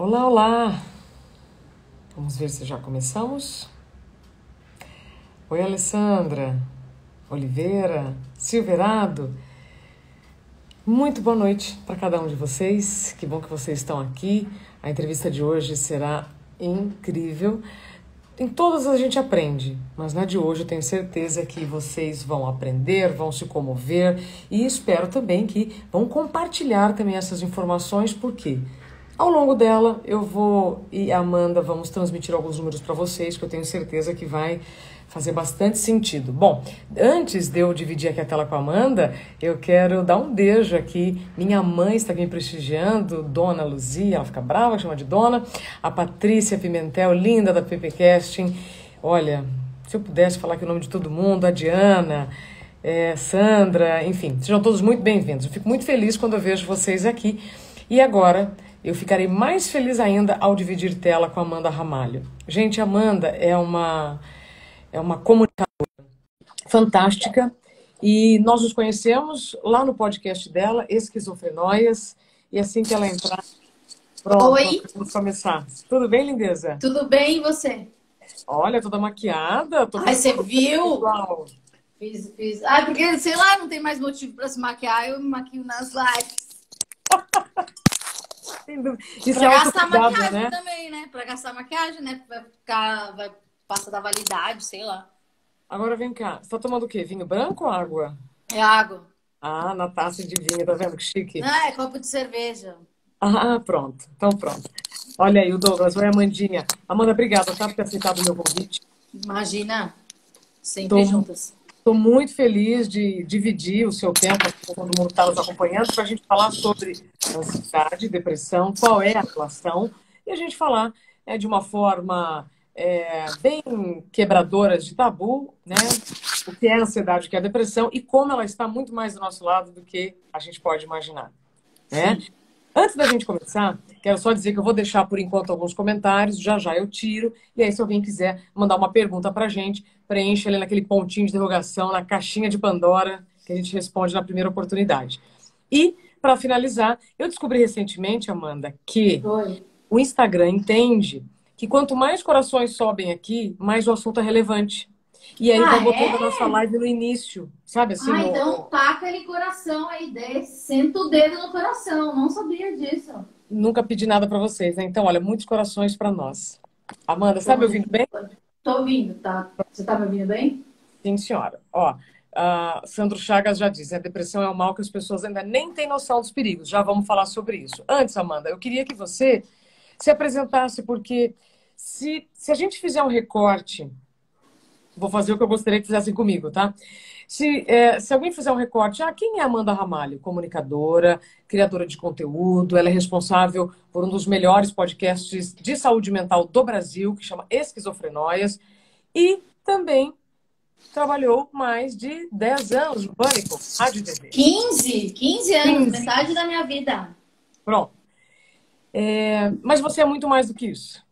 Olá, olá! Vamos ver se já começamos. Oi, Alessandra, Oliveira, Silverado. Muito boa noite para cada um de vocês. Que bom que vocês estão aqui. A entrevista de hoje será incrível. Em todas a gente aprende, mas na de hoje eu tenho certeza que vocês vão aprender, vão se comover e espero também que vão compartilhar também essas informações, porque ao longo dela eu vou e a Amanda vamos transmitir alguns números para vocês que eu tenho certeza que vai fazer bastante sentido. Bom, antes de eu dividir aqui a tela com a Amanda, eu quero dar um beijo aqui. Minha mãe está aqui me prestigiando, Dona Luzia, ela fica brava, chama de Dona. A Patrícia Pimentel, linda da PPcasting. Olha, se eu pudesse falar aqui o nome de todo mundo, a Diana, Sandra, enfim, sejam todos muito bem-vindos. Eu fico muito feliz quando eu vejo vocês aqui. E agora eu ficarei mais feliz ainda ao dividir tela com a Amanda Ramalho. Gente, a Amanda é uma comunicadora fantástica e nós nos conhecemos lá no podcast dela, Esquizofrenóias, e assim que ela entrar, pronto, Oi, vamos começar. Tudo bem, lindeza? tudo bem e você? Olha, toda maquiada, tô Ai, você gostando, viu? pessoal. Fiz. Ai, porque, sei lá, não tem mais motivo pra se maquiar, eu me maquio nas lives. Isso é Pra gastar autocuidado, maquiagem né? também, né? Pra gastar maquiagem, né? Vai passar da validade, sei lá. Agora vem cá, você tá tomando o quê? Vinho branco ou água? É água. Ah, na taça de vinho, tá vendo que chique? Ah, é copo de cerveja. Ah, pronto. Então pronto. Olha aí o Douglas, oi Amandinha. Amanda, obrigada, tá, por ter aceitado o meu convite. Imagina, sempre Estou juntas. muito feliz de dividir o seu tempo com todo mundo que está nos acompanhando para a gente falar sobre ansiedade, depressão, qual é a relação, e a gente falar de uma forma bem quebradora de tabu, né? O que é a ansiedade, o que é a depressão e como ela está muito mais do nosso lado do que a gente pode imaginar, né? Sim. Antes da gente começar, quero só dizer que eu vou deixar por enquanto alguns comentários, já já eu tiro, e aí se alguém quiser mandar uma pergunta pra gente, preencha ali naquele pontinho de interrogação, na caixinha de Pandora, que a gente responde na primeira oportunidade. E, para finalizar, eu descobri recentemente, Amanda, que Oi. o Instagram entende que quanto mais corações sobem aqui, mais o assunto é relevante. E aí tá Ah, botando a nossa é? live no início, sabe assim, Ah, no, então taca aquele coração aí, senta o dedo no coração. Não sabia disso. Nunca pedi nada para vocês, né? Então, olha, muitos corações para nós. Amanda, está me Pronto. ouvindo bem? Tô ouvindo, tá? Você tá me ouvindo bem? Sim, senhora. Ó, Sandro Chagas já disse, a depressão é um mal que as pessoas ainda nem têm noção dos perigos. Já vamos falar sobre isso. Antes, Amanda, eu queria que você se apresentasse, porque se a gente fizer um recorte, vou fazer o que eu gostaria que fizessem comigo, tá? Se alguém fizer um recorte, quem é Amanda Ramalho? Comunicadora, criadora de conteúdo, ela é responsável por um dos melhores podcasts de saúde mental do Brasil, que chama Esquizofrenóias, e também trabalhou mais de 10 anos no Pânico, Rádio e TV. 15 anos, 15. metade da minha vida. Pronto. Mas você é muito mais do que isso.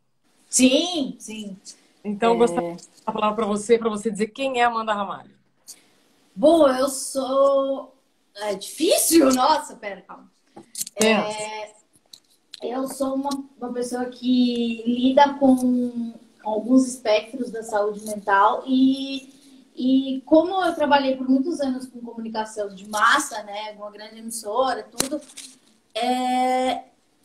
Sim, sim. Então, eu gostaria de dar a palavra para você dizer quem é Amanda Ramalho. Bom, eu sou. É difícil? Nossa, pera, calma. Pensa. Eu sou uma pessoa que lida com alguns espectros da saúde mental e como eu trabalhei por muitos anos com comunicação de massa, né, com uma grande emissora, tudo,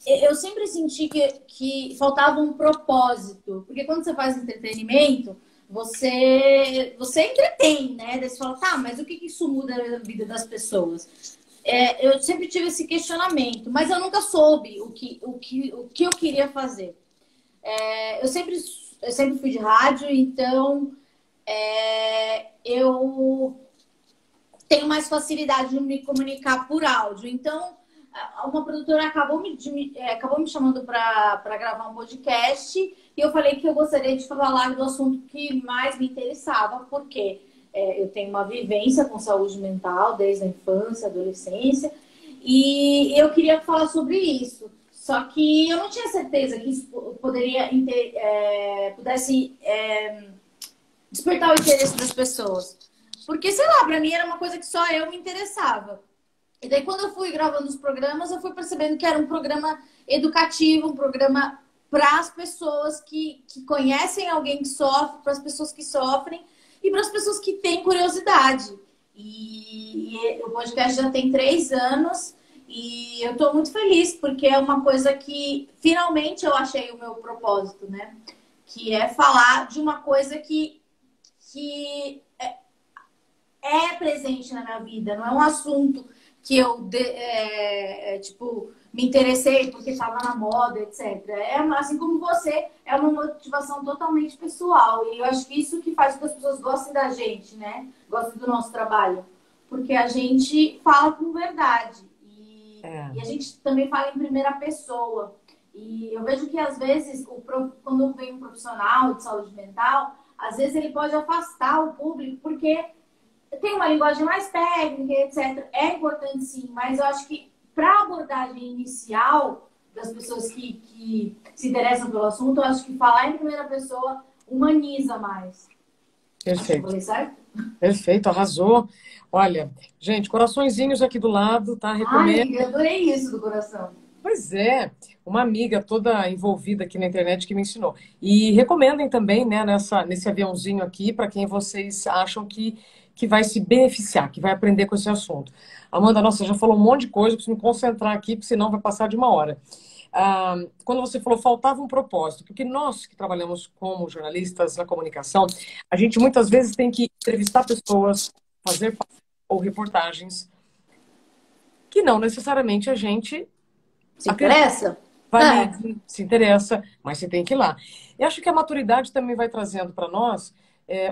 eu sempre senti que faltava um propósito, porque quando você faz entretenimento, você entretém, né? Daí você fala, tá, mas o que isso muda na vida das pessoas? Eu sempre tive esse questionamento, mas eu nunca soube o que eu queria fazer. Eu sempre fui de rádio, então eu tenho mais facilidade de me comunicar por áudio. Então, uma produtora acabou me chamando para gravar um podcast e eu falei que eu gostaria de falar do assunto que mais me interessava, porque eu tenho uma vivência com saúde mental desde a infância, adolescência, e eu queria falar sobre isso. Só que eu não tinha certeza que isso pudesse despertar o interesse das pessoas. Porque, sei lá, pra mim era uma coisa que só eu me interessava. E daí, quando eu fui gravando os programas, eu fui percebendo que era um programa educativo, um programa para as pessoas que conhecem alguém que sofre, para as pessoas que sofrem e para as pessoas que têm curiosidade. E o podcast já tem 3 anos e eu estou muito feliz porque é uma coisa que finalmente eu achei o meu propósito, né? Que é falar de uma coisa que é presente na minha vida, não é um assunto que eu tipo me interessei porque estava na moda, etc. É assim como você, é uma motivação totalmente pessoal e eu acho que isso que faz com que as pessoas gostem da gente, né? Gostem do nosso trabalho, porque a gente fala com verdade e a gente também fala em primeira pessoa. E eu vejo que às vezes quando vem um profissional de saúde mental, às vezes ele pode afastar o público porque tem uma linguagem mais técnica, etc. É importante sim, mas eu acho que para a abordagem inicial das pessoas que se interessam pelo assunto, eu acho que falar em primeira pessoa humaniza mais. Acho que eu Perfeito. falei certo? Perfeito, arrasou. Olha, gente, coraçõezinhos aqui do lado, tá? Recomendo. Ai, eu adorei isso do coração. Pois é, uma amiga toda envolvida aqui na internet que me ensinou. E recomendem também, né, nesse aviãozinho aqui, para quem vocês acham que vai se beneficiar, que vai aprender com esse assunto. Amanda, nossa, já falou um monte de coisa, preciso me concentrar aqui, porque senão vai passar de uma hora. Quando você falou faltava um propósito, porque nós que trabalhamos como jornalistas na comunicação, a gente muitas vezes tem que entrevistar pessoas, fazer ou reportagens que não necessariamente a gente Se acredita, interessa? É. valide, se interessa, mas você tem que ir lá. Eu acho que a maturidade também vai trazendo para nós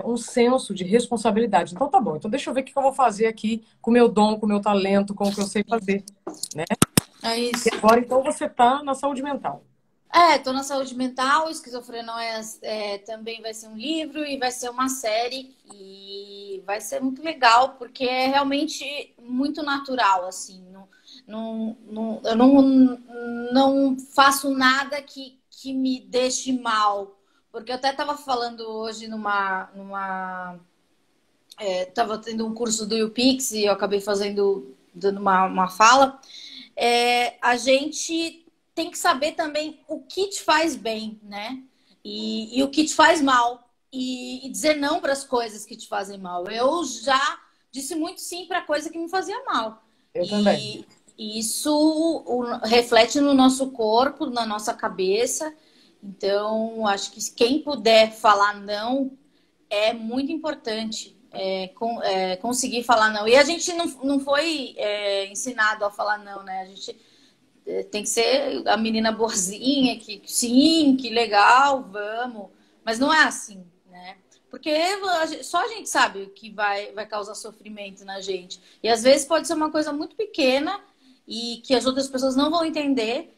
um senso de responsabilidade. Então tá bom, então deixa eu ver o que eu vou fazer aqui com o meu dom, com o meu talento, com o que eu sei fazer, né? É E isso. agora então você tá na saúde mental. Tô na saúde mental, Esquizofrenóias também vai ser um livro e vai ser uma série e vai ser muito legal porque é realmente muito natural, assim. Eu não faço nada que me deixe mal. Porque eu até estava falando hoje tava tendo um curso do YouPix e eu acabei dando uma fala. A gente tem que saber também o que te faz bem, né? E o que te faz mal. E dizer não para as coisas que te fazem mal. Eu já disse muito sim para coisa que me fazia mal. Eu também. E isso reflete no nosso corpo, na nossa cabeça. Então, acho que quem puder falar não é muito importante. Conseguir falar não. E a gente não foi ensinado a falar não, né? A gente tem que ser a menina boazinha, que sim, que legal, vamos. Mas não é assim, né? Porque só a gente sabe o que vai causar sofrimento na gente. E às vezes pode ser uma coisa muito pequena e que as outras pessoas não vão entender.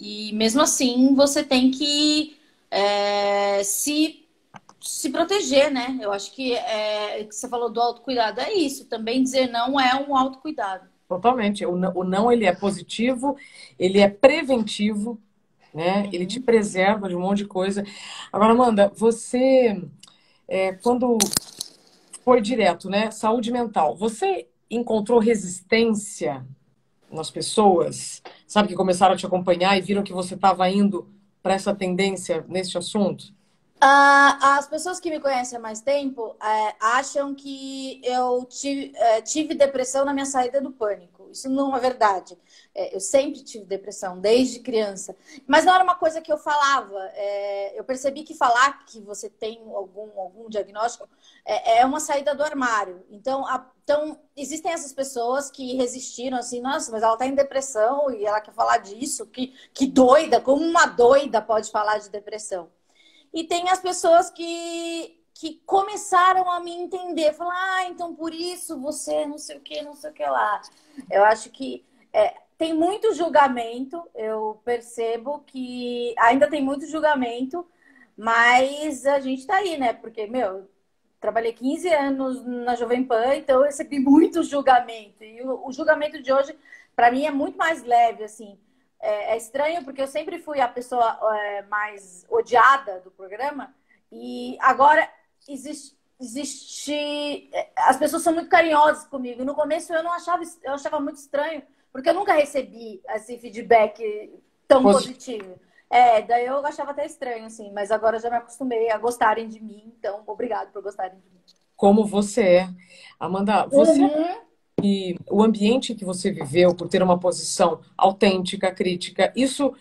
E mesmo assim você tem que se proteger, né? Eu acho que você falou do autocuidado, é isso. Também dizer não é um autocuidado. Totalmente. O não, ele é positivo, ele é preventivo, né? Ele te Uhum. preserva de um monte de coisa. Agora, Amanda, você, quando foi direto, né? Saúde mental, você encontrou resistência nas pessoas, sabe, que começaram a te acompanhar e viram que você estava indo para essa tendência nesse assunto? As pessoas que me conhecem há mais tempo acham que eu tive depressão na minha saída do pânico. Isso não é verdade. Eu sempre tive depressão, desde criança. Mas não era uma coisa que eu falava. Eu percebi que falar que você tem algum diagnóstico é uma saída do armário. Então, existem essas pessoas que resistiram assim, nossa, mas ela está em depressão e ela quer falar disso. Que doida, como uma doida pode falar de depressão? E tem as pessoas que começaram a me entender. Falar, então por isso você não sei o que, não sei o que lá. Eu acho que tem muito julgamento. Eu percebo que ainda tem muito julgamento, mas a gente tá aí, né? Porque, meu, trabalhei 15 anos na Jovem Pan, então eu recebi muito julgamento. E o julgamento de hoje, para mim, é muito mais leve, assim. É estranho porque eu sempre fui a pessoa mais odiada do programa e agora existe... As pessoas são muito carinhosas comigo. No começo eu achava muito estranho, porque eu nunca recebi esse feedback tão positivo. Daí eu achava até estranho, assim, mas agora eu já me acostumei a gostarem de mim, então obrigado por gostarem de mim. Como você é. Amanda, e o ambiente que você viveu, por ter uma posição autêntica, crítica, isso,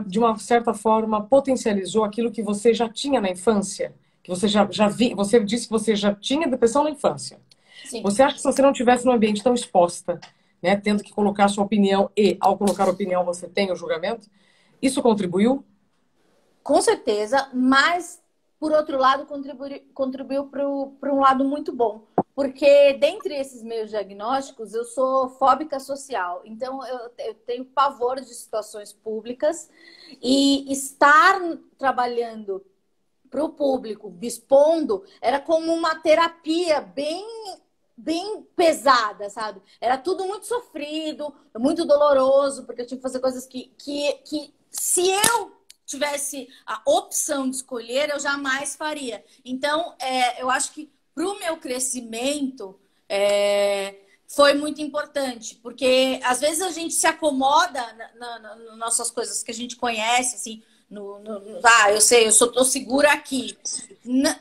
de uma certa forma, potencializou aquilo que você já tinha na infância? Que você você disse que você já tinha depressão na infância. Sim. Você acha que se você não tivesse num ambiente tão exposta, né, tendo que colocar sua opinião e, ao colocar a opinião, você tem o julgamento, isso contribuiu? Com certeza, mas, por outro lado, contribuiu para um lado muito bom. Porque, dentre esses meus diagnósticos, eu sou fóbica social. Então, eu tenho pavor de situações públicas. E estar trabalhando para o público, me expondo, era como uma terapia bem pesada, sabe? Era tudo muito sofrido, muito doloroso, porque eu tinha que fazer coisas que se eu tivesse a opção de escolher, eu jamais faria. Então, eu acho que para o meu crescimento foi muito importante, porque às vezes a gente se acomoda nas nossas coisas que a gente conhece, assim, eu sei, eu tô segura aqui.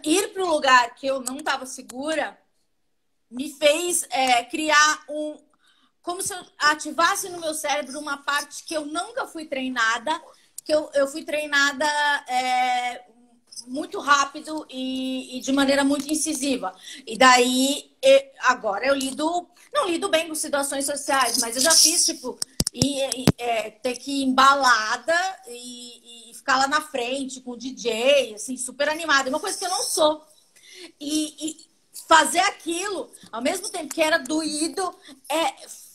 Ir para um lugar que eu não estava segura me fez criar como se eu ativasse no meu cérebro uma parte que eu nunca fui treinada, que eu fui treinada muito rápido e de maneira muito incisiva. E daí, agora eu não lido bem com situações sociais, mas eu já fiz, tipo, ter que ir embalada e ficar lá na frente com o DJ, assim, super animada. Uma coisa que eu não sou. E fazer aquilo, ao mesmo tempo que era doído,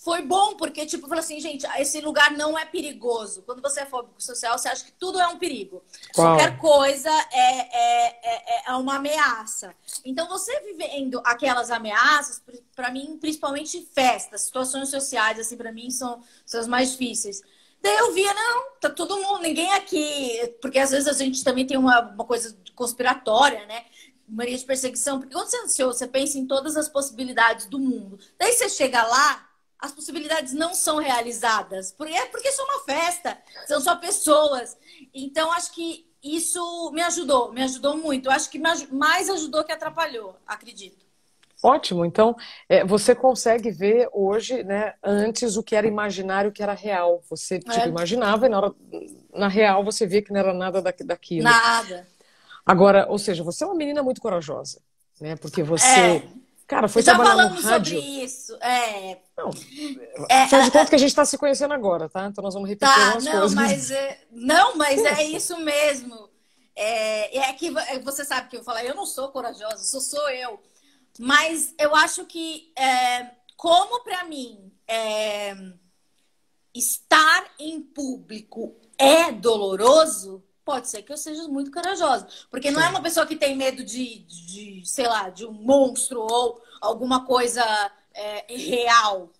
foi bom, porque, tipo, eu falei assim, gente, esse lugar não é perigoso. Quando você é fóbico social, você acha que tudo é um perigo. Qualquer coisa é uma ameaça. Então, você vivendo aquelas ameaças, para mim, principalmente festas, situações sociais, assim, para mim, são as mais difíceis. Daí eu via, não, tá todo mundo, ninguém aqui. Porque às vezes a gente também tem uma coisa conspiratória, né? Mania de perseguição. Porque quando você é ansioso, você pensa em todas as possibilidades do mundo. Daí você chega lá, as possibilidades não são realizadas. Porque isso é uma festa, são só pessoas. Então, acho que isso me ajudou muito. Eu acho que mais ajudou que atrapalhou, acredito. Ótimo, então você consegue ver hoje, né, antes o que era imaginário, o que era real. Você imaginava e na real você vê que não era nada daquilo. Nada. Agora, ou seja, você é uma menina muito corajosa, né? Porque você, cara, foi trabalhar no rádio. Já falamos sobre isso. Não, faz de conta que a gente está se conhecendo agora, tá? Então nós vamos repetir algumas coisas. Mas é isso mesmo. É que você sabe que eu falo, eu não sou corajosa, sou eu. Mas eu acho que, como para mim, estar em público é doloroso, pode ser que eu seja muito corajosa. Porque não é uma pessoa que tem medo sei lá, de um monstro ou alguma coisa real.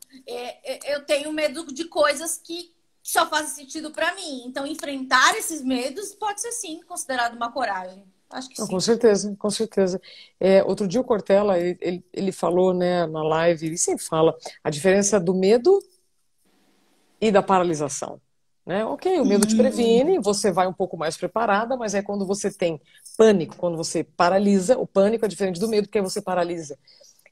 Eu tenho medo de coisas que só fazem sentido para mim. Então, enfrentar esses medos pode ser, sim, considerado uma coragem. Acho que sim. Com certeza, com certeza. Outro dia o Cortella, ele falou, né, na live, ele sempre fala a diferença do medo e da paralisação. Né? Ok, o medo te previne, você vai um pouco mais preparada, mas é quando você tem pânico, quando você paralisa, o pânico é diferente do medo, porque aí você paralisa.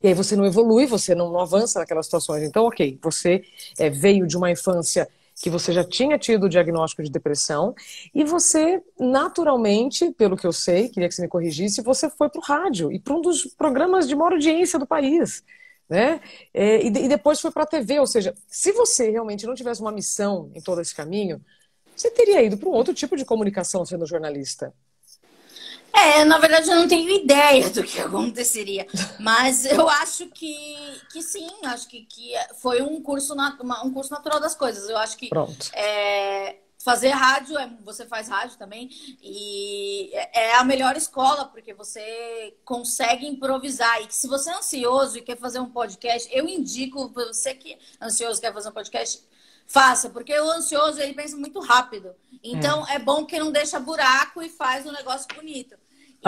E aí você não evolui, você não avança naquelas situações. Então, ok, você veio de uma infância que você já tinha tido o diagnóstico de depressão e você, naturalmente, pelo que eu sei, queria que você me corrigisse, você foi para o rádio e para um dos programas de maior audiência do país. Né? E depois foi para a TV, ou seja, se você realmente não tivesse uma missão em todo esse caminho, você teria ido para um outro tipo de comunicação sendo jornalista. Na verdade eu não tenho ideia do que aconteceria, mas eu acho que sim, acho que foi um curso natural das coisas. Eu acho que fazer rádio, você faz rádio também, e é a melhor escola, porque você consegue improvisar. E que se você é ansioso e quer fazer um podcast, eu indico, você que é ansioso e quer fazer um podcast, faça, porque o ansioso, ele pensa muito rápido. Então, é bom que não deixa buraco e faz um negócio bonito.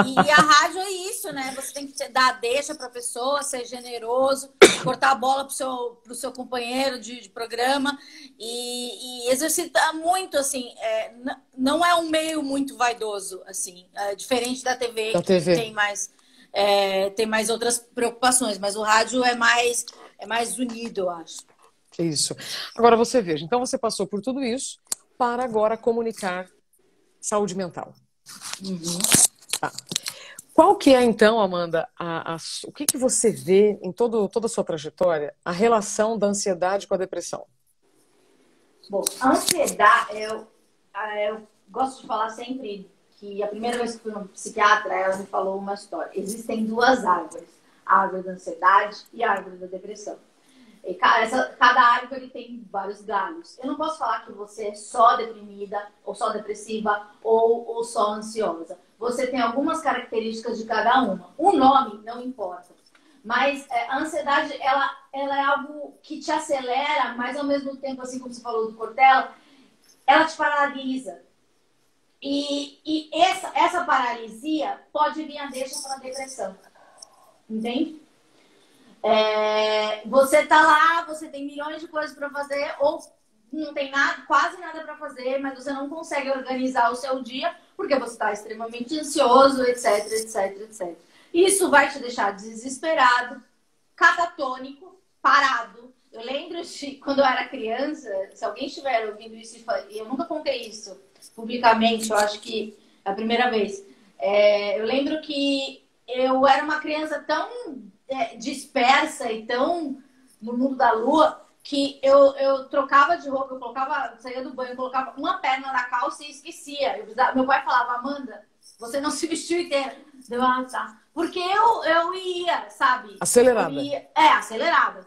E a rádio é isso, né? Você tem que dar deixa para a pessoa, ser generoso, cortar a bola pro seu companheiro de programa e exercitar muito, assim. Não é um meio muito vaidoso, assim, diferente da TV, Da que TV. tem mais outras preocupações, mas o rádio é mais unido, eu acho. Isso. Agora você veja, então você passou por tudo isso para agora comunicar saúde mental. Tá. Qual que é, então, Amanda, o que você vê em toda a sua trajetória, a relação da ansiedade com a depressão? Bom, a ansiedade, eu gosto de falar sempre que a primeira vez que fui no psiquiatra, ela me falou uma história. Existem duas árvores, a árvore da ansiedade e a árvore da depressão. E cada árvore tem vários galhos. Eu não posso falar que você é só deprimida, ou só depressiva, ou só ansiosa. Você tem algumas características de cada uma. O nome não importa. Mas a ansiedade, ela é algo que te acelera, mas ao mesmo tempo, assim como você falou do Cortella, ela te paralisa. E essa paralisia pode vir a deixa para a depressão. Entende? Você tá lá, você tem milhões de coisas para fazer, ou não tem nada, quase nada para fazer, mas você não consegue organizar o seu dia porque você está extremamente ansioso, etc, etc, etc. Isso vai te deixar desesperado, catatônico, parado. Eu lembro de quando eu era criança, se alguém estiver ouvindo isso, e eu nunca contei isso publicamente, eu acho que é a primeira vez. Eu lembro que eu era uma criança tão dispersa e tão no mundo da lua que eu trocava de roupa, saía do banho, colocava uma perna na calça e esquecia. Meu pai falava, Amanda, você não se vestiu inteira. Tá. Porque eu ia, sabe? Acelerada. Acelerada.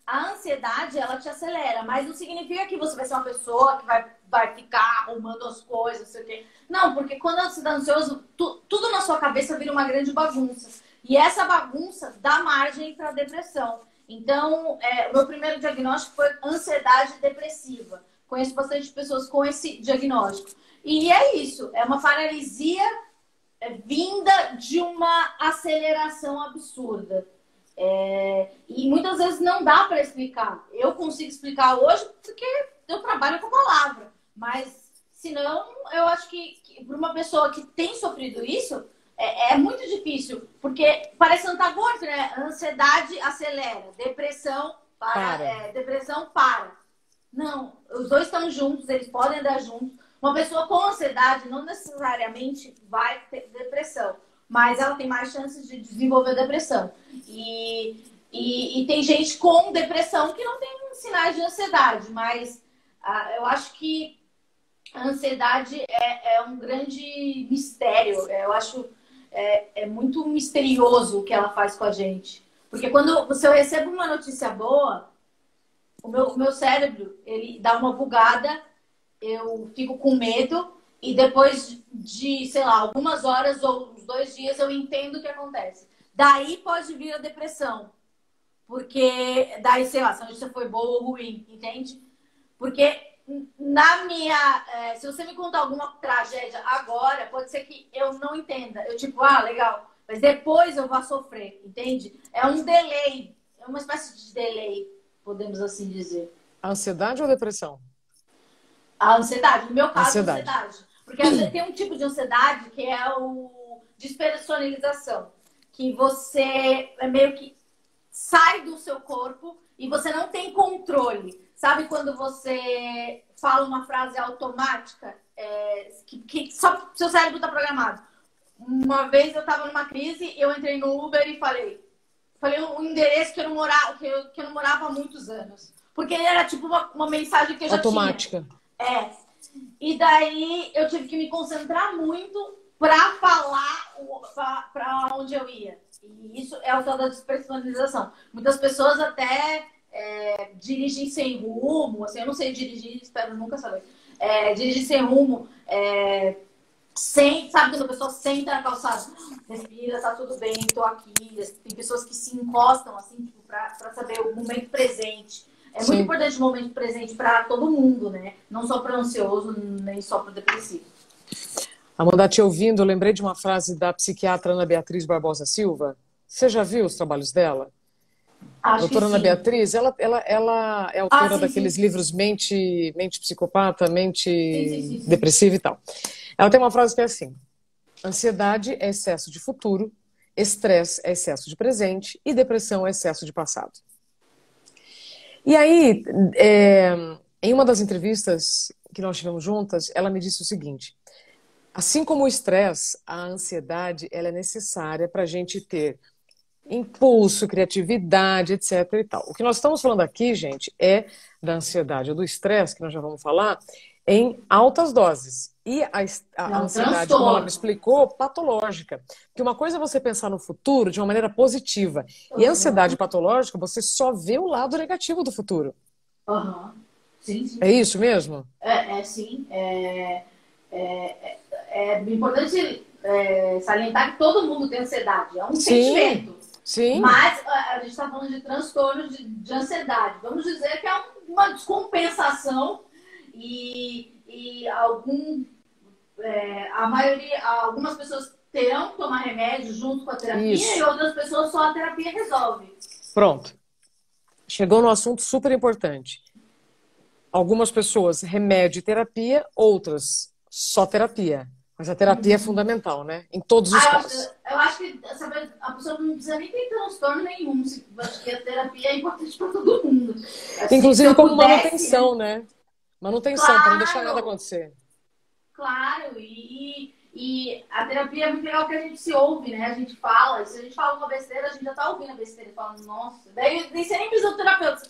A ansiedade, ela te acelera, mas não significa que você vai ser uma pessoa que vai ficar arrumando as coisas, não sei o quê. Não, porque quando você está ansioso, tudo na sua cabeça vira uma grande bagunça. E essa bagunça dá margem para depressão. Então, o meu primeiro diagnóstico foi ansiedade depressiva. Conheço bastante pessoas com esse diagnóstico. E é isso, é uma paralisia vinda de uma aceleração absurda. E muitas vezes não dá para explicar. Eu consigo explicar hoje porque eu trabalho com a palavra. Mas, senão, eu acho que para uma pessoa que tem sofrido isso, é muito difícil. Porque parece antagônico, né? Ansiedade acelera, depressão para. Não, os dois estão juntos, eles podem andar juntos. Uma pessoa com ansiedade não necessariamente vai ter depressão, mas ela tem mais chances de desenvolver depressão. E tem gente com depressão que não tem sinais de ansiedade, mas eu acho que a ansiedade é um grande mistério. Eu acho muito misterioso o que ela faz com a gente. Porque se eu recebo uma notícia boa, o meu cérebro, ele dá uma bugada, eu fico com medo e depois de, sei lá, algumas horas ou uns 2 dias eu entendo o que acontece. Daí pode vir a depressão. Porque daí, sei lá, se a notícia foi boa ou ruim, entende? Porque se você me contar alguma tragédia agora, pode ser que eu não entenda. Eu tipo, legal. Mas depois eu vou sofrer, entende? É um delay. É uma espécie de delay, podemos assim dizer. Ansiedade ou depressão? A ansiedade. No meu caso, ansiedade. Porque tem um tipo de ansiedade que é o despersonalização. Que você meio que sai do seu corpo e você não tem controle. Sabe quando você fala uma frase automática que só seu cérebro está programado? Uma vez eu estava numa crise, eu entrei no Uber e falei um endereço que eu não morava há muitos anos. Porque ele era tipo uma mensagem que eu já automática. tinha. E daí eu tive que me concentrar muito para falar para onde eu ia. E isso é o tal da despersonalização. Muitas pessoas até dirigem sem rumo, assim, eu não sei dirigir, espero nunca saber. Dirigir sem rumo, sabe quando a pessoa senta na calçada, respira, tá tudo bem, tô aqui. Tem pessoas que se encostam assim, tipo, pra saber o momento presente. É muito importante o momento presente para todo mundo, né? Não só para o ansioso, nem só para o depressivo. Amanda, te ouvindo, eu lembrei de uma frase da psiquiatra Ana Beatriz Barbosa Silva. Você já viu os trabalhos dela? A Acho que doutora Ana sim. Beatriz, ela é Ah, autora sim, daqueles sim. livros Mente Psicopata, Sim, sim, Mente sim, sim. Depressiva e tal. Ela tem uma frase que é assim: ansiedade é excesso de futuro, estresse é excesso de presente e depressão é excesso de passado. E aí, em uma das entrevistas que nós tivemos juntas, ela me disse o seguinte: assim como o estresse, a ansiedade ela é necessária para a gente ter impulso, criatividade, etc. e tal. O que nós estamos falando aqui, gente, é da ansiedade ou do estresse, que nós já vamos falar, em altas doses. E a É um ansiedade, como ela me transtorno. explicou, patológica. Porque uma coisa é você pensar no futuro de uma maneira positiva. E a ansiedade Aham, patológica, você só vê o lado negativo do futuro. aham. Sim, sim, É sim. isso mesmo? Sim. É importante salientar que todo mundo tem ansiedade. É um Sim, sentimento. sim, Mas a gente está falando de transtorno de ansiedade. Vamos dizer que é uma descompensação e a maioria, algumas pessoas terão que tomar remédio junto com a terapia e isso. outras pessoas só a terapia resolve. Pronto. Chegou no assunto super importante. Algumas pessoas remédio e terapia, outras só terapia. Mas a terapia é Uhum. fundamental, né? Em todos os Ah, casos. eu acho que sabe, a pessoa não precisa nem ter transtorno nenhum. Eu acho que a terapia é importante para todo mundo. Assim, se Inclusive eu como pudesse, né? manutenção, né? Manutenção, para não deixar nada Claro, acontecer. claro. E a terapia é muito legal que a gente se ouve, né? A gente fala. E se a gente fala uma besteira, a gente já tá ouvindo a besteira e falando, nossa. Daí você nem precisa do terapeuta,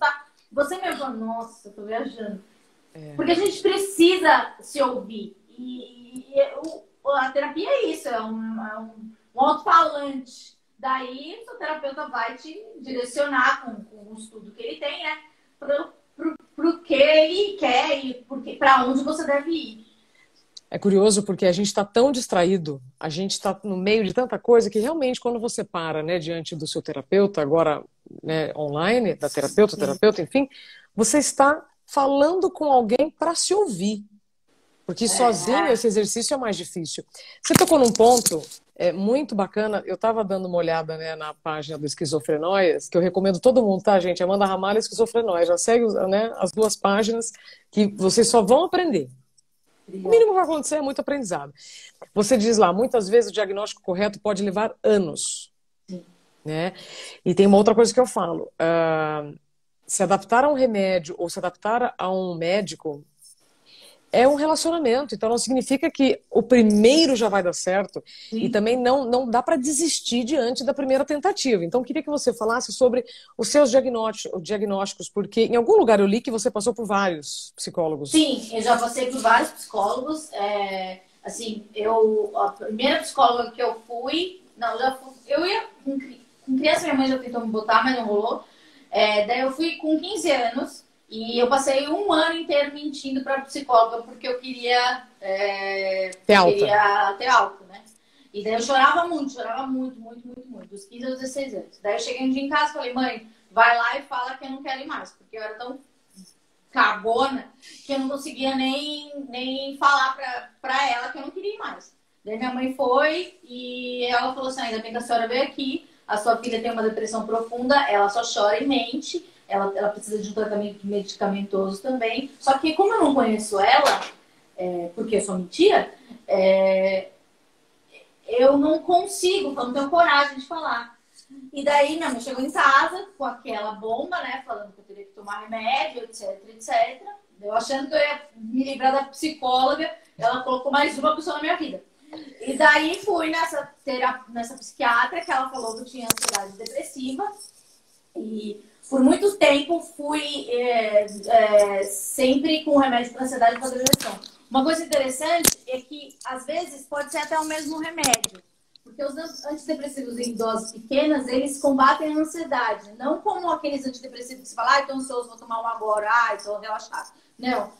você mesmo falando, nossa, eu tô viajando. É, Porque a gente precisa se ouvir. A terapia é isso, um alto-falante. Daí o seu terapeuta vai te direcionar com o estudo que ele tem, né? Pro que ele quer e para onde você deve ir. é curioso porque a gente está tão distraído, a gente está no meio de tanta coisa que realmente quando você para, né, diante do seu terapeuta, agora, né, online, da Sim, terapeuta, enfim, você está falando com alguém para se ouvir. Porque sozinho é, esse exercício é mais difícil. Você tocou num ponto muito bacana. Eu estava dando uma olhada, né, na página do Esquizofrenóias, que eu recomendo todo mundo, tá, gente? Amanda Ramalho e Esquizofrenóias. Já segue, né, as duas páginas que vocês só vão aprender. O obrigada. mínimo que vai acontecer é muito aprendizado. Você diz lá, muitas vezes o diagnóstico correto pode levar anos, Sim. né? E tem uma outra coisa que eu falo. Se adaptar a um remédio ou se adaptar a um médico é um relacionamento, então não significa que o primeiro já vai dar certo e Sim. também não dá para desistir diante da primeira tentativa. Então, eu queria que você falasse sobre os seus diagnósticos, porque em algum lugar eu li que você passou por vários psicólogos. Sim, eu já passei por vários psicólogos. Assim, a primeira psicóloga que eu fui, não, já fui, eu ia com criança, minha mãe já tentou me botar, mas não rolou. Daí eu fui com 15 anos e eu passei um ano inteiro mentindo para psicóloga porque É eu alta. queria ter alta, né? E daí eu chorava muito, muito, muito, muito, dos 15 aos 16 anos. Daí eu cheguei um dia em casa e falei, mãe, vai lá e fala que eu não quero ir mais, porque eu era tão cagona que eu não conseguia nem falar pra ela que eu não queria ir mais. Daí minha mãe foi e ela falou assim, ainda bem que a senhora veio aqui, a sua filha tem uma depressão profunda, ela só chora e mente, ela precisa de um tratamento medicamentoso também. Só que como eu não conheço ela, porque eu sou mentira, eu não consigo, eu não tenho coragem de falar. E daí minha mãe chegou em casa com aquela bomba, né? Falando que eu teria que tomar remédio, etc, etc. Eu achando que eu ia me livrar da psicóloga, ela colocou mais uma pessoa na minha vida. E daí fui nessa psiquiatra que ela falou que eu tinha ansiedade depressiva. E por muito tempo fui sempre com remédio para ansiedade e para depressão. Uma coisa interessante é que às vezes pode ser até o mesmo remédio. Porque os antidepressivos em doses pequenas, eles combatem a ansiedade. Não como aqueles antidepressivos que você fala, estou ansioso, vou tomar um agora, estou relaxado. Não,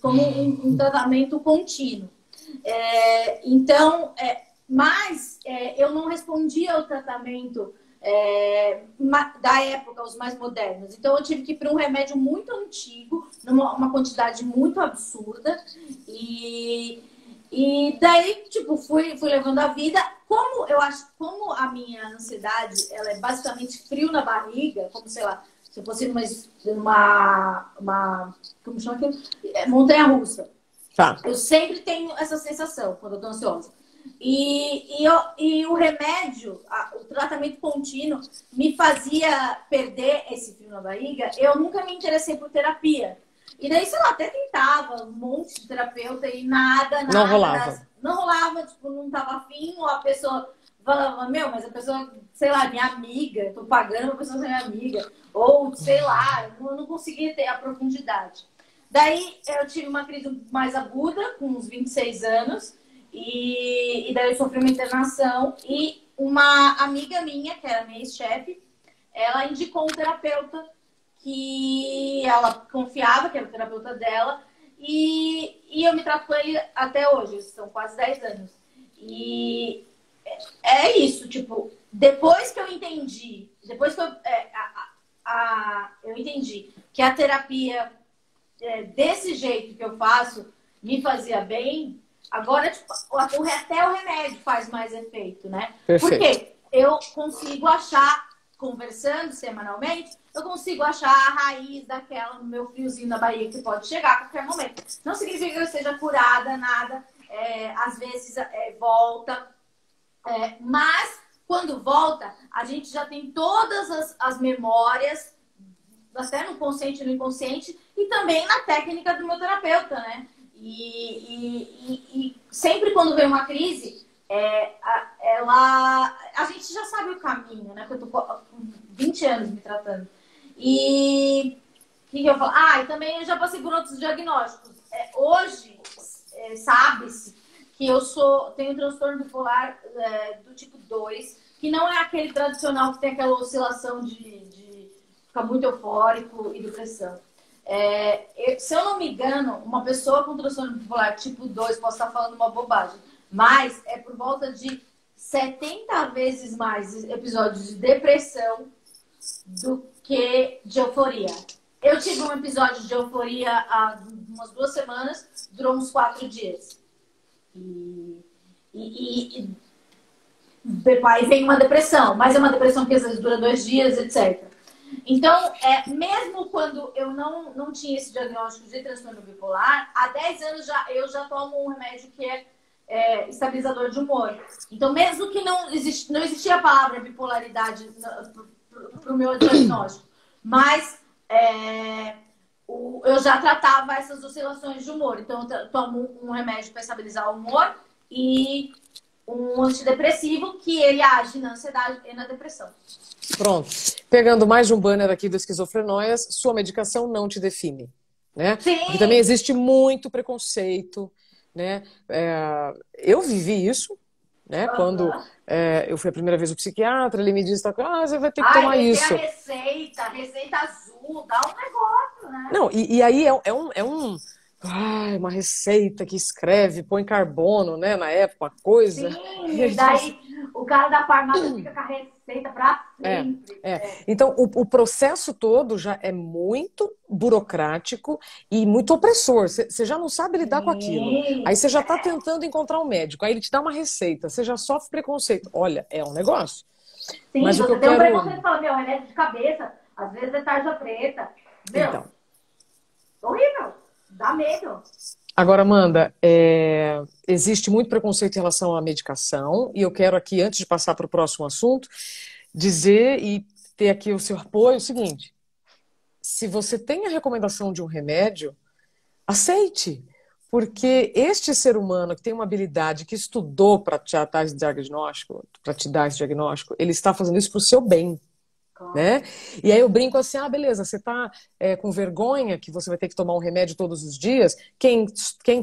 como um tratamento contínuo. Mas eu não respondia ao tratamento da época, os mais modernos. Então eu tive que ir para um remédio muito antigo, numa quantidade muito absurda. E daí, tipo, fui levando a vida. Como a minha ansiedade, ela é basicamente frio na barriga, como, sei lá, se eu fosse como chama aquilo? Montanha-russa. Tá. Eu sempre tenho essa sensação quando eu tô ansiosa. E o remédio, o tratamento contínuo, me fazia perder esse frio na barriga. Eu nunca me interessei por terapia. E daí, sei lá, até tentava um monte de terapeuta e nada. Não rolava. Não rolava, tipo, não tava afim, ou a pessoa falava, meu, mas a pessoa, sei lá, minha amiga, tô pagando pra pessoa ser minha amiga. Ou, sei lá, eu não conseguia ter a profundidade. Daí, eu tive uma crise mais aguda, com uns 26 anos, e daí eu sofri uma internação, e uma amiga minha, que era minha ex-chefe, ela indicou um terapeuta que ela confiava, que era o terapeuta dela, e eu me trato com ele até hoje, são quase 10 anos. E é isso, tipo, depois que eu entendi, eu entendi que a terapia desse jeito que eu faço me fazia bem, agora tipo, até o remédio faz mais efeito, né? Perfeito. Porque eu consigo achar, conversando semanalmente, eu consigo achar a raiz daquela no meu friozinho na barriga que pode chegar a qualquer momento. Não significa que eu seja curada, nada. Às vezes volta. Mas quando volta, a gente já tem todas as memórias, até no consciente e no inconsciente, e também na técnica do meu terapeuta, né? E sempre quando vem uma crise, a gente já sabe o caminho, né? Porque eu tô com 20 anos me tratando. E o que eu falo? E também eu já passei por outros diagnósticos. Hoje, sabe-se que eu tenho transtorno bipolar do tipo 2, que não é aquele tradicional que tem aquela oscilação de ficar muito eufórico e depressão. Se eu não me engano, uma pessoa com transtorno bipolar tipo 2, posso estar falando uma bobagem, mas é por volta de 70 vezes mais episódios de depressão do que de euforia. Eu tive um episódio de euforia há umas 2 semanas, durou uns 4 dias. E depois vem uma depressão, mas é uma depressão que às vezes dura 2 dias, etc. Então, mesmo quando eu não tinha esse diagnóstico de transtorno bipolar, há 10 anos eu já tomo um remédio que é estabilizador de humor. Então, mesmo que não existia a palavra bipolaridade para o meu diagnóstico, mas eu já tratava essas oscilações de humor. Então, eu tomo um remédio para estabilizar o humor e um antidepressivo que ele age na ansiedade e na depressão. Pronto. Pegando mais de um banner aqui do Esquizofrenóias, sua medicação não te define, né? Sim. Porque também existe muito preconceito, né? Eu vivi isso, né? Quando eu fui a primeira vez ao psiquiatra, ele me disse, você vai ter que tomar isso. A receita azul, dá um negócio, né? Não, e aí uma receita que escreve, põe carbono, né? Na época, coisa. Sim, e daí o cara da farmácia fica com a receita pra sempre. Então, o processo todo já é muito burocrático e muito opressor. Você já não sabe lidar com aquilo. Aí você já está tentando encontrar um médico. Aí ele te dá uma receita. Você já sofre preconceito. Olha, é um negócio. Sim, mas você tem um preconceito e fala, remédio de cabeça, às vezes é tarja preta. Então. Horrível. Dá medo. Agora, Amanda, existe muito preconceito em relação à medicação e eu quero aqui, antes de passar para o próximo assunto, dizer e ter aqui o seu apoio o seguinte: se você tem a recomendação de um remédio, aceite, porque este ser humano que tem uma habilidade, que estudou para te dar esse diagnóstico, ele está fazendo isso para o seu bem. Né? E aí eu brinco assim, beleza, você tá com vergonha que você vai ter que tomar um remédio todos os dias? Quem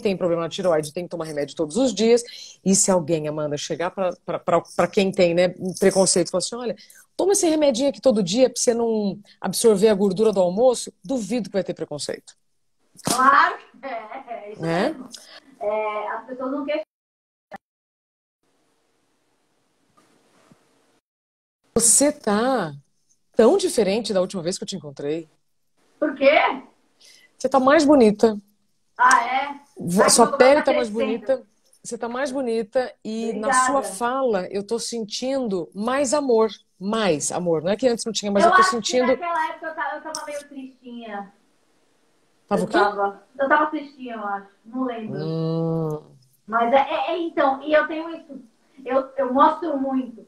tem problema na tireoide tem que tomar remédio todos os dias. E se alguém, Amanda, chegar para quem tem, né, preconceito e falar assim, olha, toma esse remedinho aqui todo dia para você não absorver a gordura do almoço, duvido que vai ter preconceito. Claro, isso mesmo. As pessoas não querem. Você tá tão diferente da última vez que eu te encontrei. Por quê? Você tá mais bonita. É? Sua pele tá mais bonita. você tá mais bonita e na sua Obrigada. fala eu tô sentindo mais amor. Mais amor. Não é que antes não tinha, mas Eu eu tô acho que sentindo. naquela época eu tava meio tristinha. Tava o quê? Eu tava tristinha, eu acho. Não lembro. Hum, Mas então, e eu tenho isso. Eu mostro muito.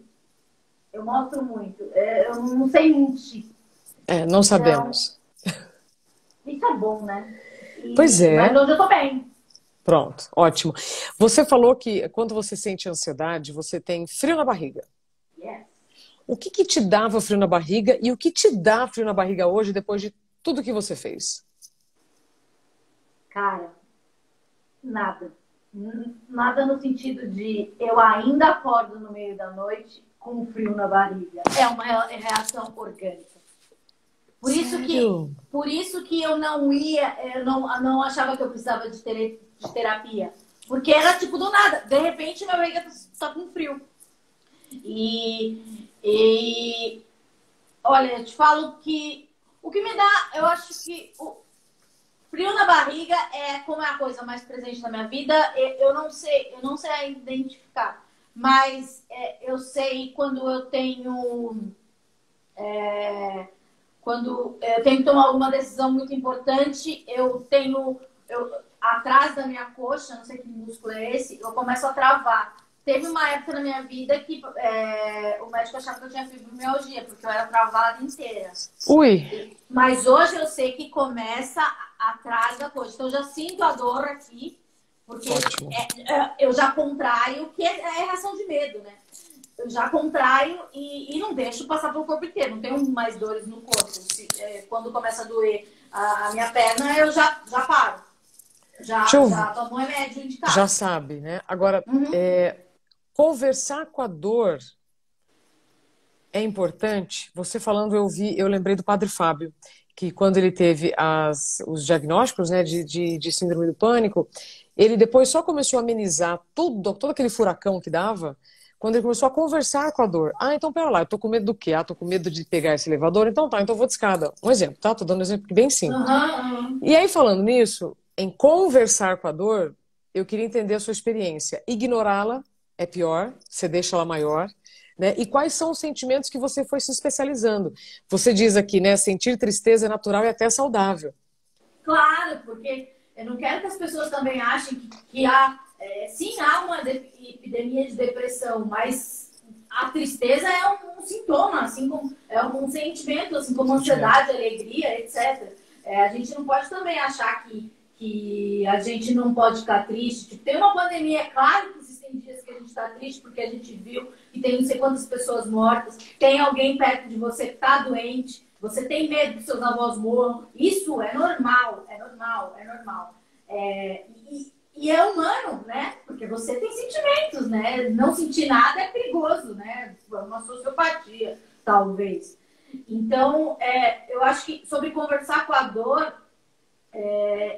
Eu mostro muito. Eu não sei mentir. não Então, sabemos. isso é bom, né? Pois Mas é. hoje eu tô bem. Pronto, ótimo. Você falou que quando você sente ansiedade, você tem frio na barriga. Yes. O que que te dava frio na barriga e o que te dá frio na barriga hoje depois de tudo que você fez? Cara, nada. Nada no sentido de eu ainda acordo no meio da noite com frio na barriga. É uma reação orgânica. Por isso que, Sério? por isso que eu não ia, eu não achava que eu precisava de terapia. Porque era tipo do nada. De repente, minha barriga tá com frio. E olha, eu te falo que o que me dá, eu acho que o frio na barriga é como é a coisa mais presente na minha vida. Eu não sei ainda identificar. Mas eu sei quando eu tenho. Quando eu tenho que tomar alguma decisão muito importante, atrás da minha coxa, não sei que músculo é esse, eu começo a travar. Teve uma época na minha vida que o médico achava que eu tinha fibromialgia, porque eu era travada inteira. Ui, Mas hoje eu sei que começa atrás da coxa. Então eu já sinto a dor aqui, porque ótimo. eu já contraio, que é reação de medo, né? Eu já contraio e não deixo passar pelo corpo inteiro. Não tenho mais dores no corpo. Quando começa a doer a minha perna, eu já paro. Deixa Já eu, tomo remédio já indicado. sabe, né? Agora, Uhum. conversar com a dor é importante. Você falando, eu lembrei do Padre Fábio, que quando ele teve os diagnósticos, né, de síndrome do pânico, ele depois só começou a amenizar todo aquele furacão que dava, quando ele começou a conversar com a dor. Ah, então pera lá, eu tô com medo do quê? Ah, tô com medo de pegar esse elevador? Então tá, então eu vou de escada. Um exemplo, tá? Tô dando um exemplo bem simples. Uhum. E aí, falando nisso, em conversar com a dor, eu queria entender a sua experiência. Ignorá-la é pior, você deixa ela maior, né? E quais são os sentimentos que você foi se especializando? Você diz aqui, né? Sentir tristeza é natural e até saudável. Claro, porque eu não quero que as pessoas também achem que sim, há uma epidemia de depressão, mas a tristeza é um sintoma, assim como é um sentimento, assim como Sentimento. ansiedade, alegria, etc. A gente não pode também achar que a gente não pode ficar triste. Tipo, tem uma pandemia, é claro que existem dias que a gente está triste porque a gente viu que tem não sei quantas pessoas mortas, tem alguém perto de você que está doente. Você tem medo que seus avós morram. Isso é normal, é normal, é normal. E é humano, né? Porque você tem sentimentos, né? Não sentir nada é perigoso, né? É uma sociopatia, talvez. Então, eu acho que sobre conversar com a dor,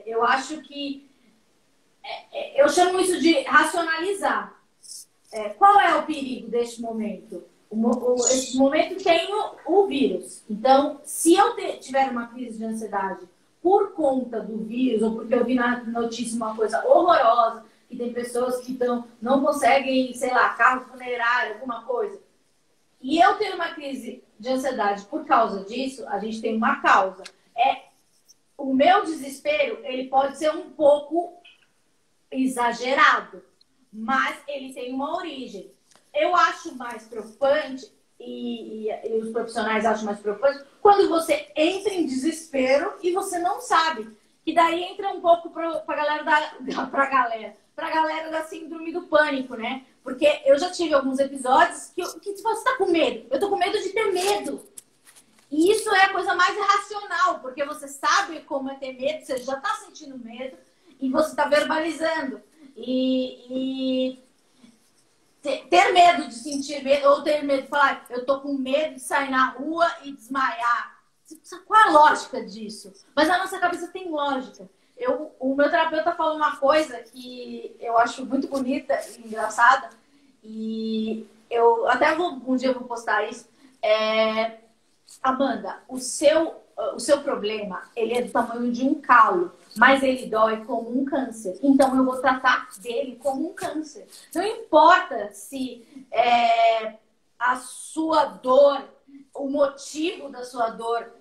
eu acho que eu chamo isso de racionalizar. Qual é o perigo deste momento? Esse momento tem o vírus. Então, se eu tiver uma crise de ansiedade por conta do vírus, ou porque eu vi na notícia uma coisa horrorosa, que tem pessoas que não conseguem, sei lá, carro funerário, alguma coisa, e eu tenho uma crise de ansiedade por causa disso, a gente tem uma causa. O meu desespero, ele pode ser um pouco exagerado, mas ele tem uma origem. Eu acho mais preocupante, e os profissionais acham mais preocupante, quando você entra em desespero e você não sabe. Que daí entra um pouco pra galera da síndrome do pânico, né? Porque eu já tive alguns episódios que você tá com medo. Eu tô com medo de ter medo. E isso é a coisa mais irracional, porque você sabe como é ter medo, você já tá sentindo medo e você tá verbalizando. E ter medo de sentir medo, ou ter medo de falar, eu tô com medo de sair na rua e desmaiar. Qual é a lógica disso? Mas na nossa cabeça tem lógica. O meu terapeuta falou uma coisa que eu acho muito bonita e engraçada, e um dia eu vou postar isso. Amanda, o seu problema, ele é do tamanho de um calo, mas ele dói como um câncer. Então, eu vou tratar dele como um câncer. Não importa se a sua dor, o motivo da sua dor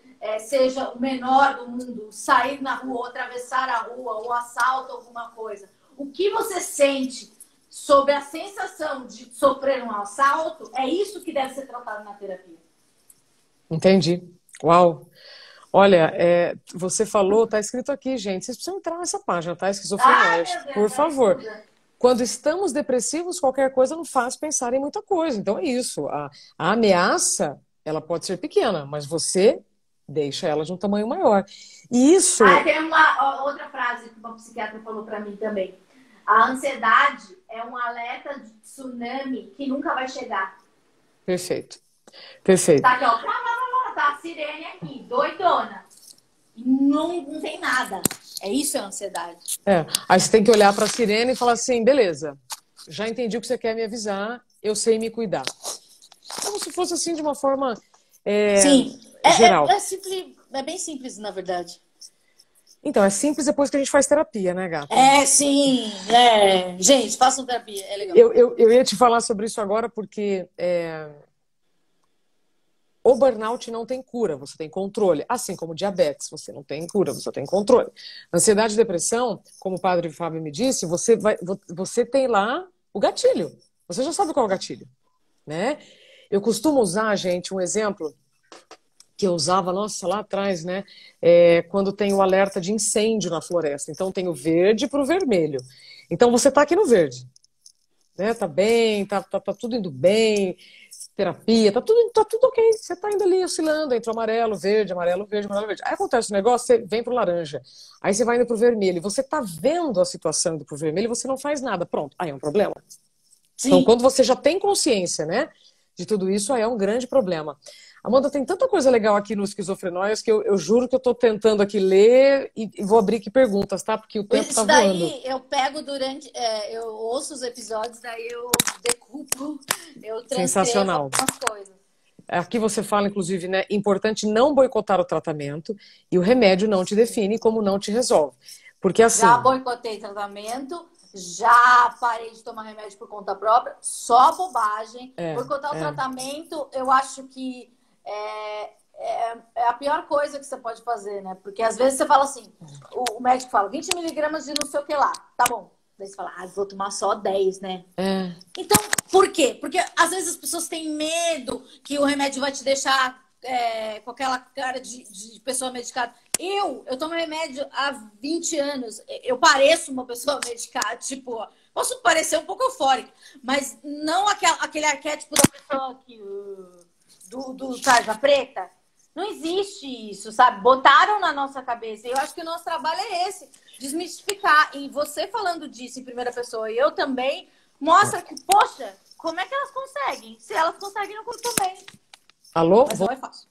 seja o menor do mundo, sair na rua, ou atravessar a rua, ou assalto, alguma coisa. O que você sente sobre a sensação de sofrer um assalto, é isso que deve ser tratado na terapia. Entendi. Uau! Olha, você falou, tá escrito aqui, gente. Vocês precisam entrar nessa página, tá? Esquizofrenóias, por favor. Quando estamos depressivos, qualquer coisa não faz pensar em muita coisa. Então é isso. A ameaça, ela pode ser pequena, mas você deixa ela de um tamanho maior. E isso... tem uma outra frase que uma psiquiatra falou para mim também. A ansiedade é um alerta de tsunami que nunca vai chegar. Perfeito. Perfeito. Tá aqui, ó. Tá a sirene aqui, doidona. Não tem nada. É isso a ansiedade. Aí você tem que olhar para a sirene e falar assim, beleza, já entendi o que você quer me avisar, eu sei me cuidar. Como se fosse assim de uma forma Sim. geral. Simples, é bem simples, na verdade. Então, é simples depois que a gente faz terapia, né, gata? Sim. Gente, façam terapia, é legal. Eu ia te falar sobre isso agora porque o burnout não tem cura, você tem controle. Assim como diabetes, você não tem cura, você tem controle. Ansiedade e depressão, como o padre Fábio me disse, você tem lá o gatilho. Você já sabe qual é o gatilho, né? Eu costumo usar, gente, um exemplo que eu usava, nossa, lá atrás, né? Quando tem o alerta de incêndio na floresta. Então tem o verde para o vermelho. Então você tá aqui no verde, né? Tá bem, tá tudo indo bem, terapia, tá tudo ok. Você tá indo ali oscilando entre o amarelo, verde, amarelo, verde, amarelo, verde. Aí acontece o negócio, você vem pro laranja. Aí você vai indo pro vermelho. Você tá vendo a situação indo pro vermelho e você não faz nada. Pronto, aí é um problema. Sim. Então, quando você já tem consciência, né, de tudo isso, aí é um grande problema. Amanda, tem tanta coisa legal aqui no Esquizofrenóias que eu juro que eu tô tentando aqui ler e vou abrir aqui perguntas, tá? Porque o tempo tá voando. Isso daí eu pego eu ouço os episódios, daí eu decupo, eu transcrevo algumas coisas. Aqui você fala, inclusive, né, importante não boicotar o tratamento e o remédio não te define como não te resolve. Porque assim... Já boicotei tratamento, já parei de tomar remédio por conta própria, só bobagem. Boicotar o tratamento, eu acho que é a pior coisa que você pode fazer, né? Porque às vezes você fala assim, o médico fala 20 miligramas de não sei o que lá, tá bom. Daí você fala, vou tomar só 10, né? Então, por quê? Porque às vezes as pessoas têm medo que o remédio vai te deixar com aquela cara de pessoa medicada. Eu tomo remédio há 20 anos. Eu pareço uma pessoa medicada, tipo, posso parecer um pouco eufórica, mas não aquele arquétipo da pessoa que... do tarja preta. Não existe isso, sabe? Botaram na nossa cabeça. E eu acho que o nosso trabalho é esse. Desmistificar. E você falando disso em primeira pessoa e eu também, mostra que, poxa, como é que elas conseguem? Se elas conseguem, não conto bem. Alô? Mas não é fácil.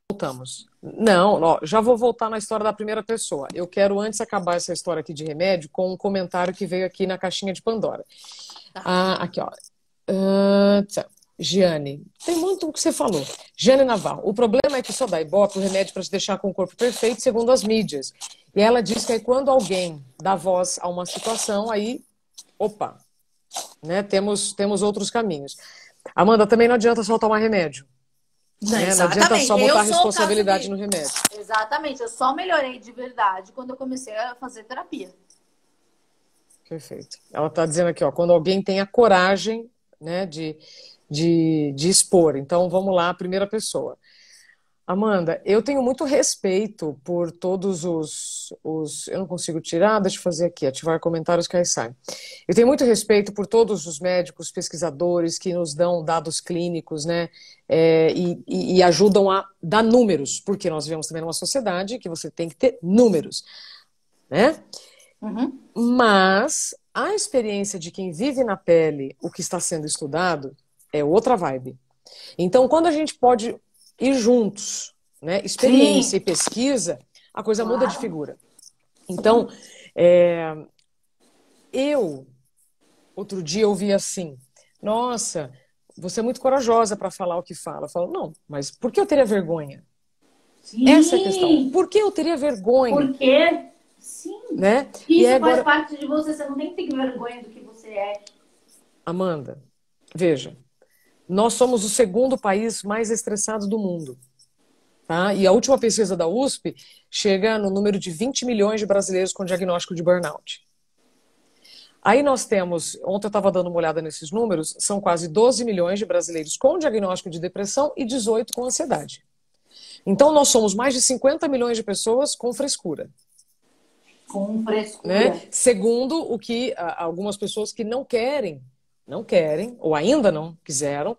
Voltamos. Não, ó, já vou voltar na história da primeira pessoa. Eu quero antes acabar essa história aqui de remédio com um comentário que veio aqui na caixinha de Pandora. Aqui, ó. Giane, tem muito o que você falou. Giane Navarro, o problema é que só dá Ibope o remédio para te deixar com o corpo perfeito, segundo as mídias. E ela diz que aí quando alguém dá voz a uma situação, aí, opa, né, temos outros caminhos. Amanda, também não adianta só tomar remédio. Não adianta só botar responsabilidade no remédio. Exatamente, eu só melhorei de verdade quando eu comecei a fazer terapia. Perfeito. Ela está dizendo aqui, ó, quando alguém tem a coragem, né, de expor. Então, vamos lá, primeira pessoa. Amanda, eu tenho muito respeito por todos os... Eu não consigo tirar, deixa eu fazer aqui, ativar comentários que aí sai. Eu tenho muito respeito por todos os médicos, pesquisadores que nos dão dados clínicos, né, e ajudam a dar números, porque nós vivemos também numa sociedade que você tem que ter números, né? Uhum. Mas a experiência de quem vive na pele o que está sendo estudado é outra vibe. Então, quando a gente pode ir juntos, né, experiência e pesquisa, a coisa muda de figura. Então, outro dia, ouvi assim, nossa, você é muito corajosa para falar o que fala. Eu falo, não, mas por que eu teria vergonha? Sim. Essa é a questão. Por que eu teria vergonha? Porque, sim. Né? Isso agora... faz parte de você. Você não tem que ter vergonha do que você é. Amanda, veja. Nós somos o segundo país mais estressado do mundo. Tá? E a última pesquisa da USP chega no número de 20 milhões de brasileiros com diagnóstico de burnout. Aí nós temos, ontem eu estava dando uma olhada nesses números, são quase 12 milhões de brasileiros com diagnóstico de depressão e 18 com ansiedade. Então nós somos mais de 50 milhões de pessoas com frescura. Com frescura. Né? Segundo o que algumas pessoas que não querem, ou ainda não quiseram,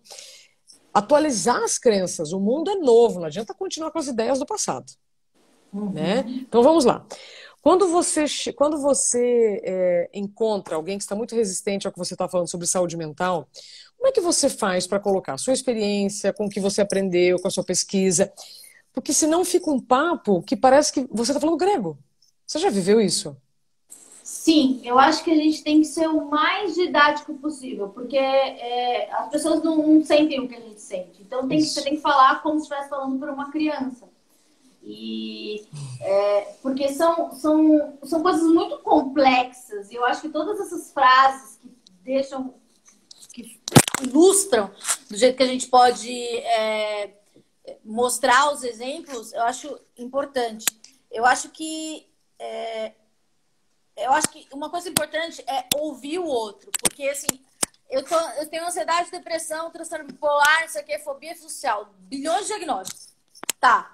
atualizar as crenças. O mundo é novo, não adianta continuar com as ideias do passado. Né? Então vamos lá. Quando você encontra alguém que está muito resistente ao que você está falando sobre saúde mental, como é que você faz para colocar a sua experiência, com o que você aprendeu, com a sua pesquisa? Porque senão fica um papo que parece que você está falando grego. Você já viveu isso? Sim, eu acho que a gente tem que ser o mais didático possível, porque as pessoas não sentem o que a gente sente. Então você tem que falar como se estivesse falando para uma criança. Porque são coisas muito complexas. E eu acho que todas essas frases que ilustram do jeito que a gente pode mostrar os exemplos, eu acho importante. Eu acho que uma coisa importante é ouvir o outro. Porque, assim, eu tenho ansiedade, depressão, transtorno bipolar, não sei o que, fobia social. Bilhões de diagnósticos. Tá.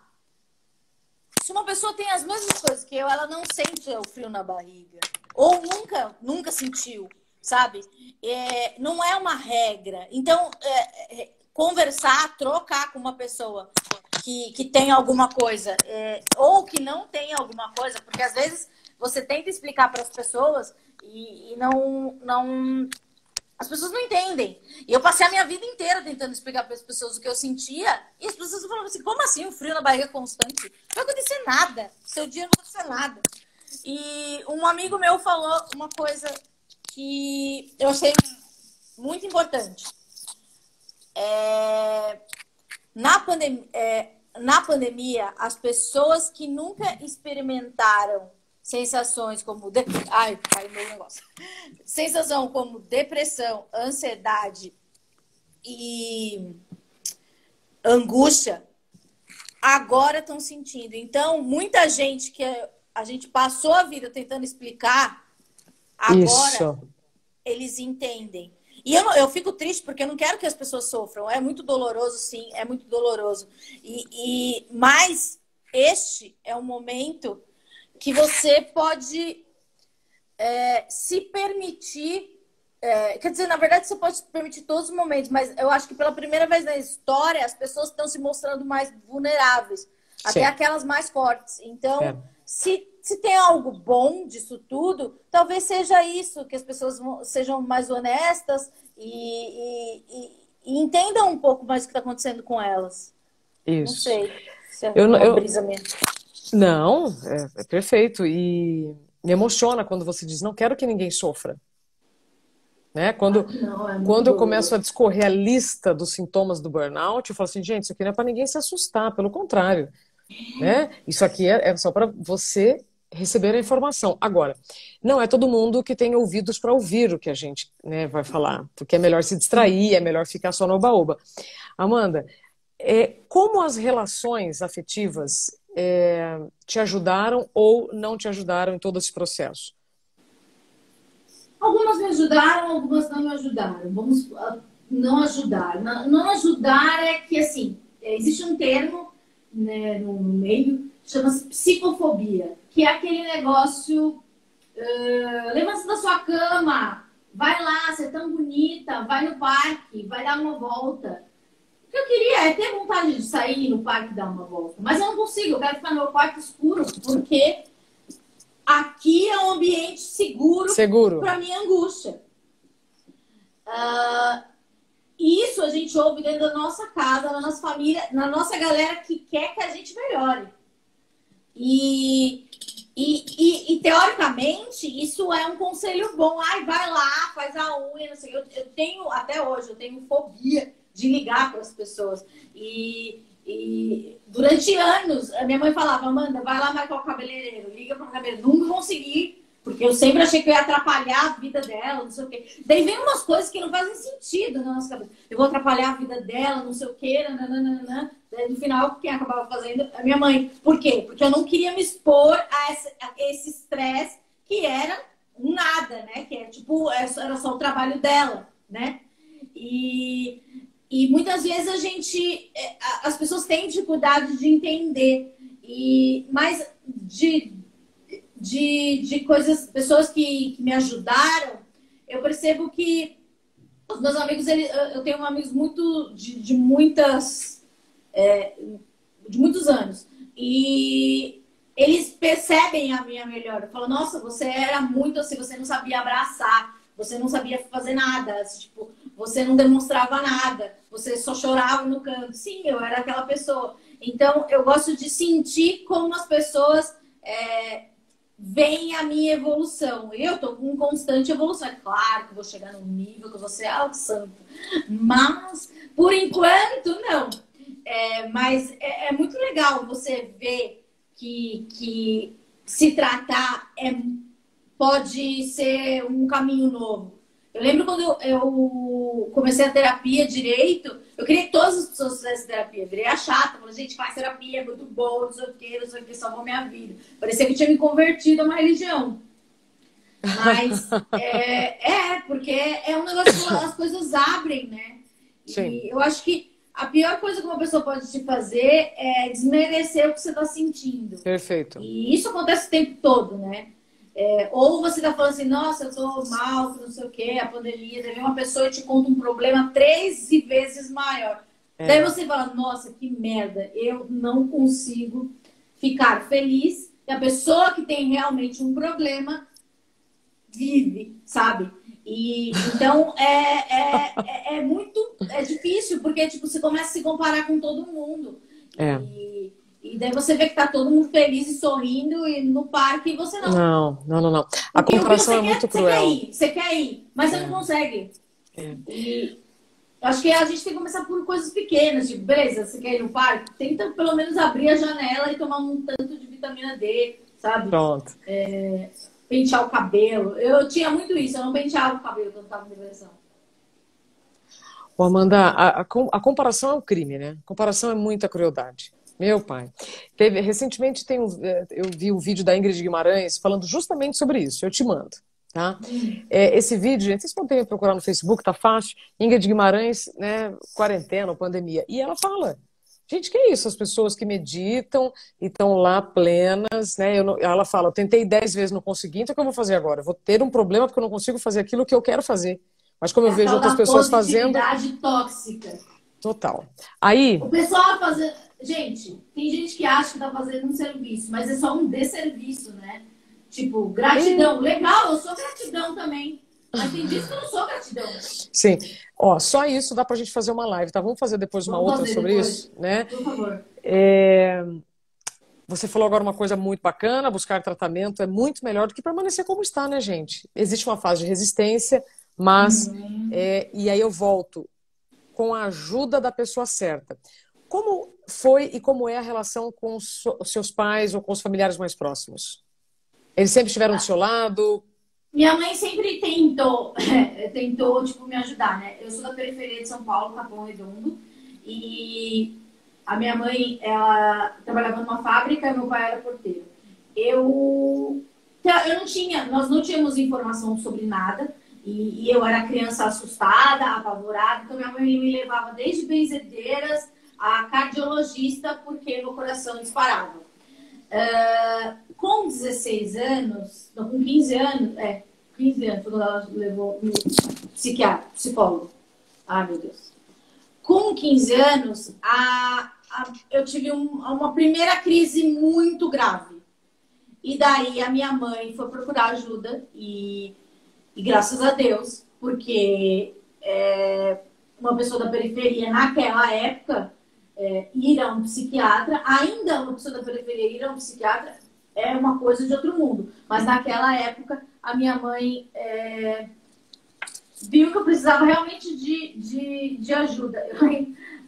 Se uma pessoa tem as mesmas coisas que eu, ela não sente o frio na barriga. Ou nunca sentiu, sabe? Não é uma regra. Então, conversar, trocar com uma pessoa que tem alguma coisa, ou que não tem alguma coisa, porque às vezes você tenta explicar para as pessoas e não as pessoas não entendem. E eu passei a minha vida inteira tentando explicar para as pessoas o que eu sentia, e as pessoas falavam assim, como assim um frio na barriga constante? Não vai acontecer nada. Seu dia não vai acontecer nada. E um amigo meu falou uma coisa que eu achei muito importante. Na pandemia, as pessoas que nunca experimentaram sensações como... Ai, caiu meu negócio. Sensação como depressão, ansiedade e angústia, agora estão sentindo. Então, muita gente que a gente passou a vida tentando explicar, agora eles entendem. E eu fico triste porque eu não quero que as pessoas sofram. É muito doloroso, sim, é muito doloroso. Mas este é um momento que você pode se permitir... quer dizer, na verdade, você pode se permitir todos os momentos, mas eu acho que pela primeira vez na história, as pessoas estão se mostrando mais vulneráveis. Até aquelas mais fortes. Então, se tem algo bom disso tudo, talvez seja isso, que as pessoas sejam mais honestas e entendam um pouco mais o que está acontecendo com elas. Isso. Não sei se é uma brisa mesmo. Não, é perfeito. E me emociona quando você diz, não quero que ninguém sofra. Né? Quando eu começo a discorrer a lista dos sintomas do burnout, eu falo assim, gente, isso aqui não é para ninguém se assustar, pelo contrário. Né? Isso aqui é só para você receber a informação. Agora, não é todo mundo que tem ouvidos para ouvir o que a gente, né, vai falar, porque é melhor se distrair, é melhor ficar só no oba-oba. Amanda, como as relações afetivas te ajudaram ou não te ajudaram em todo esse processo? Algumas me ajudaram, algumas não me ajudaram. Vamos não ajudar. Não ajudar é que, assim, existe um termo, né, no meio, chama-se psicofobia, que é aquele negócio, levanta da sua cama, vai lá, você é tão bonita, vai no parque, vai dar uma volta. O que eu queria é ter vontade de sair no parque e dar uma volta, mas eu não consigo, eu quero ficar no meu quarto escuro, porque aqui é um ambiente seguro. Para minha angústia. Isso a gente ouve dentro da nossa casa, na nossa família, na nossa galera que quer que a gente melhore. E teoricamente, isso é um conselho bom. Ai, vai lá, faz a unha, não sei. Até hoje, eu tenho fobia de ligar para as pessoas. E E durante anos, a minha mãe falava, Amanda, vai lá marcar o cabeleireiro, liga para o cabeleireiro. Nunca consegui, porque eu sempre achei que eu ia atrapalhar a vida dela, não sei o quê. Daí vem umas coisas que não fazem sentido na nossa cabeça. Eu vou atrapalhar a vida dela, não sei o quê, nananana. Daí, no final, quem acabava fazendo? A minha mãe. Por quê? Porque eu não queria me expor a esse estresse que era nada, né? Que é tipo, era só o trabalho dela, né? E muitas vezes as pessoas têm dificuldade de entender. Mas de coisas, pessoas que me ajudaram, eu percebo que os meus amigos, eu tenho amigos muito de muitos anos. E eles percebem a minha melhora. Falam, nossa, você era muito assim, você não sabia abraçar, você não sabia fazer nada, tipo, você não demonstrava nada, você só chorava no canto. Sim, eu era aquela pessoa. Então, eu gosto de sentir como as pessoas veem a minha evolução. Eu tô com constante evolução. É claro que eu vou chegar num nível que eu vou ser santo. Mas, por enquanto, não. Mas é muito legal você ver que se tratar pode ser um caminho novo. Eu lembro quando eu comecei a terapia direito, eu queria que todas as pessoas fizessem terapia. Eu virei a chata, falei, gente, faz terapia, é muito bom, não sei o que, salvou minha vida. Parecia que eu tinha me convertido a uma religião. Mas porque é um negócio que as coisas abrem, né? Sim. E eu acho que a pior coisa que uma pessoa pode te fazer é desmerecer o que você está sentindo. Perfeito. E isso acontece o tempo todo, né? Ou você tá falando assim, nossa, eu tô mal, não sei o que, a pandemia, daí vem uma pessoa e te conta um problema 13 vezes maior. Daí você fala, nossa, que merda, eu não consigo ficar feliz. E a pessoa que tem realmente um problema vive, sabe? E então é difícil, porque tipo, você começa a se comparar com todo mundo. E daí você vê que tá todo mundo feliz e sorrindo e no parque e você não. Não. A comparação é muito cruel. Você quer ir, mas você não consegue. E acho que a gente tem que começar por coisas pequenas. Tipo, beleza, você quer ir no parque? Tenta pelo menos abrir a janela e tomar um tanto de vitamina D, sabe? Pronto. Pentear o cabelo. Eu tinha muito isso, eu não penteava o cabelo quando tava em depressão. Amanda, a comparação é um crime, né? A comparação é muita crueldade. Meu pai. Recentemente eu vi um vídeo da Ingrid Guimarães falando justamente sobre isso. Eu te mando, tá? Esse vídeo, gente, vocês podem procurar no Facebook, tá fácil. Ingrid Guimarães, né? Quarentena, pandemia. E ela fala, gente, que é isso? As pessoas que meditam e estão lá plenas, né? Ela fala, eu tentei 10 vezes, não consegui, então o que eu vou fazer agora? Eu vou ter um problema porque eu não consigo fazer aquilo que eu quero fazer. Mas como eu vejo outras pessoas fazendo... positividade tóxica. Total. Aí... O pessoal fazendo... Gente, tem gente que acha que tá fazendo um serviço, mas é só um desserviço, né? Tipo, gratidão. Legal, eu sou gratidão também. Mas tem dias que eu não sou gratidão. Sim. Ó, só isso dá pra gente fazer uma live, tá? Vamos fazer depois uma outra sobre isso, né? Por favor. Você falou agora uma coisa muito bacana, buscar tratamento é muito melhor do que permanecer como está, né, gente? Existe uma fase de resistência, mas... e aí eu volto com a ajuda da pessoa certa. Como foi e como é a relação com os seus pais ou com os familiares mais próximos? Eles sempre estiveram do seu lado? Minha mãe sempre tentou, tipo, me ajudar, né? Eu sou da periferia de São Paulo, Capão Redondo, e a minha mãe, ela trabalhava numa fábrica e meu pai era porteiro. Nós não tínhamos informação sobre nada, e eu era criança assustada, apavorada, então minha mãe me levava desde benzedeiras a cardiologista porque meu coração disparava. Com 16 anos, não, com 15 anos, 15 anos, quando ela levou no psicólogo. Ai, meu Deus. Com 15 anos, eu tive uma primeira crise muito grave. E daí a minha mãe foi procurar ajuda e graças a Deus, porque uma pessoa da periferia naquela época ir a um psiquiatra, ainda uma pessoa da periferia ir a um psiquiatra é uma coisa de outro mundo. Mas naquela época, a minha mãe viu que eu precisava realmente de ajuda.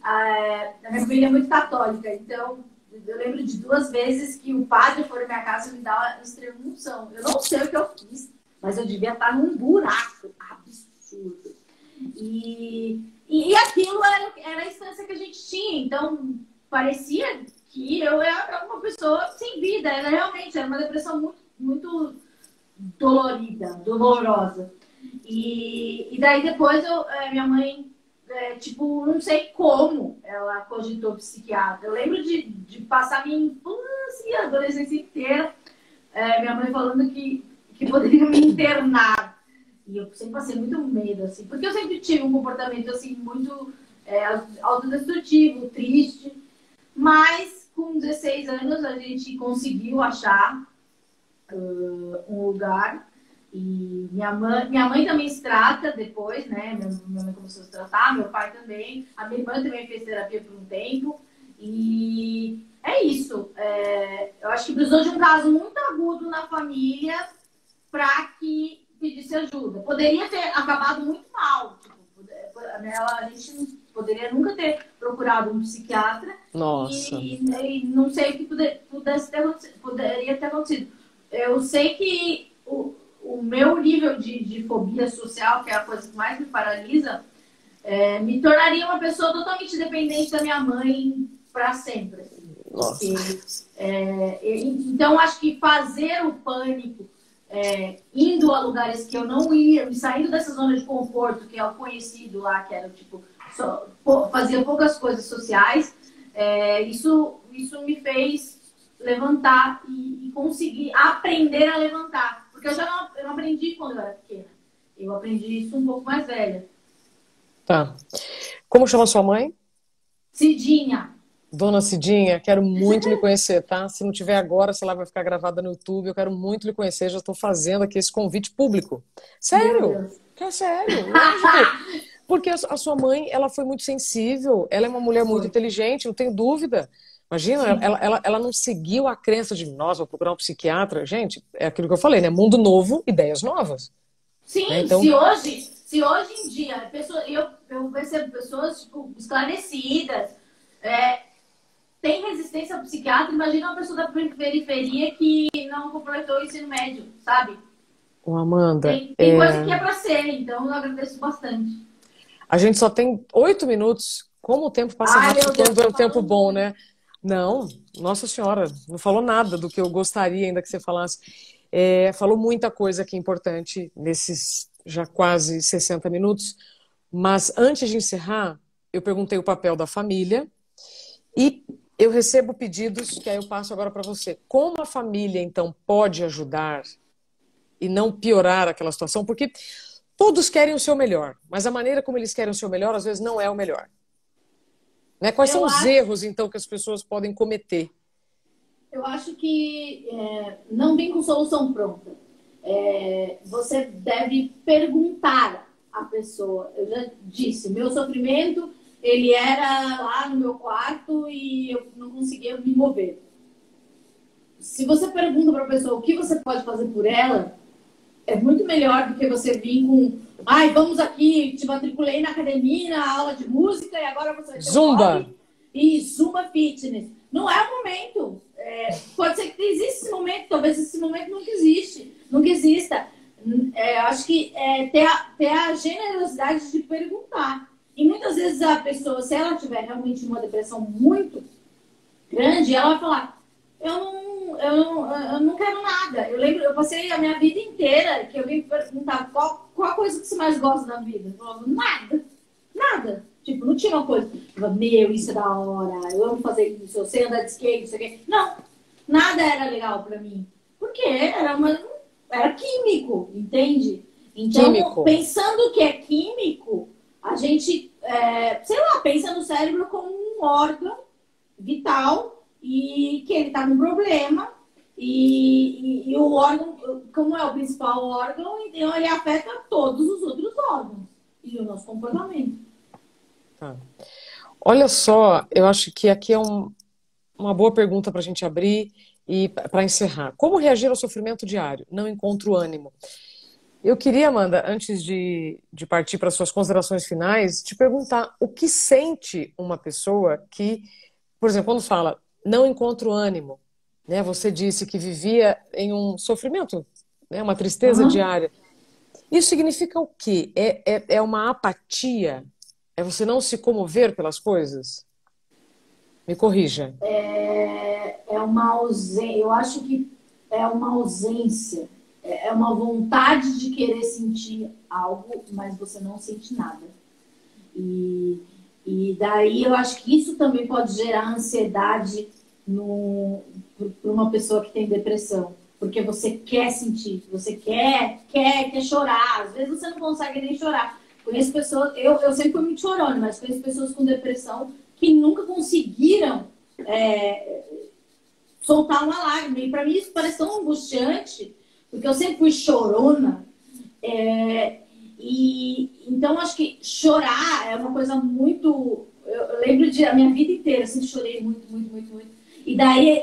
a minha família é muito católica, então eu lembro de 2 vezes que o padre foi na minha casa me dar uma extrema unção. Eu não sei o que eu fiz, mas eu devia estar num buraco absurdo. E aquilo era a instância que a gente tinha, então parecia que eu era uma pessoa sem vida. Realmente era uma depressão muito, muito dolorida, dolorosa. E daí depois minha mãe, tipo, não sei como ela cogitou psiquiatra. Eu lembro de passar minha infância e adolescência inteira, minha mãe falando que poderia me internar. E eu sempre passei muito medo, assim, porque eu sempre tive um comportamento, assim, muito autodestrutivo, triste. Mas com 16 anos a gente conseguiu achar um lugar. E minha mãe também se trata depois, né? Minha mãe começou a se tratar, meu pai também. A minha irmã também fez terapia por um tempo. E é isso. Eu acho que precisou de um caso muito agudo na família para que pedisse ajuda. Poderia ter acabado muito mal. Tipo, a gente poderia nunca ter procurado um psiquiatra. Nossa. E não sei o que poderia ter acontecido. Eu sei que o meu nível de fobia social, que é a coisa que mais me paralisa, me tornaria uma pessoa totalmente dependente da minha mãe para sempre. Assim. Nossa. Então, acho que fazer o pânico, indo a lugares que eu não ia, saindo dessa zona de conforto, que é o conhecido lá, que era tipo, fazia poucas coisas sociais, isso me fez levantar e conseguir aprender a levantar. Porque eu não aprendi quando eu era pequena. Eu aprendi isso um pouco mais velha. Tá. Como chama sua mãe? Cidinha. Dona Cidinha, quero muito lhe conhecer, tá? Se não tiver agora, sei lá, vai ficar gravada no YouTube. Eu quero muito lhe conhecer. Já estou fazendo aqui esse convite público. Sério? É sério. Lógico. Porque a sua mãe, ela foi muito sensível. Ela é uma mulher muito inteligente, não tenho dúvida. Imagina, ela não seguiu a crença de nós, vou procurar um psiquiatra. Gente, é aquilo que eu falei, né? Mundo novo, ideias novas. Sim, né? Então... se hoje em dia eu percebo pessoas tipo, esclarecidas, tem resistência ao psiquiatra, imagina uma pessoa da periferia que não completou o ensino médio, sabe? Ô, Amanda, tem coisa que é pra ser, então eu agradeço bastante. A gente só tem 8 minutos. Como o tempo passa rápido quando é um tempo bom, né? Não, Nossa Senhora, não falou nada do que eu gostaria ainda que você falasse. Falou muita coisa aqui importante nesses já quase 60 minutos. Mas antes de encerrar, eu perguntei o papel da família e eu recebo pedidos que aí eu passo agora para você. Como a família, então, pode ajudar e não piorar aquela situação? Porque todos querem o seu melhor, mas a maneira como eles querem o seu melhor, às vezes, não é o melhor. Né? Quais são os erros, então, que as pessoas podem cometer? Eu acho que não vem com solução pronta. Você deve perguntar à pessoa. Eu já disse, meu sofrimento, ele era lá no meu quarto e eu não conseguia me mover. Se você pergunta para a pessoa o que você pode fazer por ela, é muito melhor do que você vir com vamos aqui, te matriculei na academia, na aula de música e agora você vai ter Zumba! E Zumba Fitness. Não é o momento. Pode ser que exista esse momento, talvez esse momento nunca exista. Acho que ter a generosidade de perguntar. E muitas vezes a pessoa, se ela tiver realmente uma depressão muito grande, ela vai falar, eu não quero nada. Eu passei a minha vida inteira que eu vim perguntar qual a coisa que você mais gosta da vida. Eu falava, nada. Tipo, não tinha uma coisa. Eu falava, isso é da hora, eu amo fazer isso, eu sei andar de skate, isso aqui. Não, nada era legal pra mim. Porque era químico, entende? Então, pensando que é químico, a gente, pensa no cérebro como um órgão vital e que ele está com problema e o órgão, como é o principal órgão, então ele afeta todos os outros órgãos e o nosso comportamento. Tá. Olha só, eu acho que aqui é uma boa pergunta para a gente abrir e para encerrar. Como reagir ao sofrimento diário? Não encontro ânimo. Eu queria, Amanda, antes de partir para suas considerações finais, te perguntar o que sente uma pessoa que, por exemplo, quando fala não encontro ânimo, né? Você disse que vivia em um sofrimento, né? Uma tristeza Aham. diária. Isso significa o quê? É uma apatia? É você não se comover pelas coisas? Me corrija. É uma ausência, eu acho que é uma ausência, é uma vontade de querer sentir algo, mas você não sente nada. E, e daí eu acho que isso também pode gerar ansiedade para uma pessoa que tem depressão. Porque você quer sentir, você quer chorar. Às vezes você não consegue nem chorar. Conheço pessoas, eu sempre fui muito chorona, mas conheço pessoas com depressão que nunca conseguiram soltar uma lágrima. E para mim isso parece tão angustiante, porque eu sempre fui chorona. E então acho que chorar é uma coisa muito. Eu lembro de a minha vida inteira, eu sempre chorei muito, muito, muito, muito. E daí,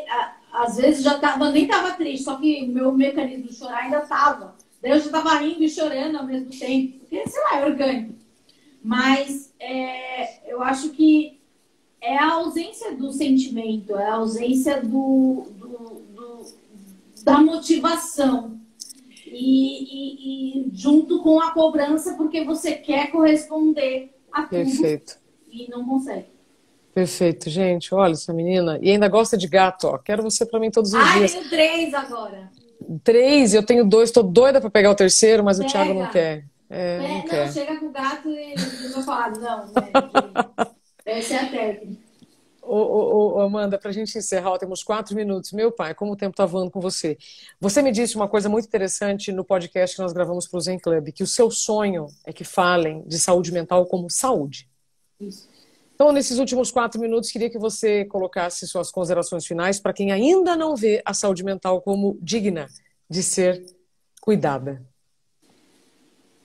às vezes, nem tava triste, só que o meu mecanismo de chorar ainda tava. Daí eu já tava rindo e chorando ao mesmo tempo, porque, sei lá, é orgânico. Mas eu acho que é a ausência do sentimento, é a ausência da motivação. E junto com a cobrança, porque você quer corresponder a tudo. Perfeito. E não consegue. Perfeito, gente. Olha essa menina. E ainda gosta de gato, ó. Quero você pra mim todos os dias. Eu tenho 3 agora. 3, eu tenho 2. Tô doida pra pegar o terceiro, mas o Thiago não quer. Não quer. chega com o gato e ele vai falar, não, né? Essa é a técnica. Amanda, para a gente encerrar, temos 4 minutos. Meu pai, como o tempo está voando com você. Você me disse uma coisa muito interessante no podcast que nós gravamos para o Zen Club, que o seu sonho é que falem de saúde mental como saúde. Isso. Então, nesses últimos 4 minutos, queria que você colocasse suas considerações finais para quem ainda não vê a saúde mental como digna de ser cuidada.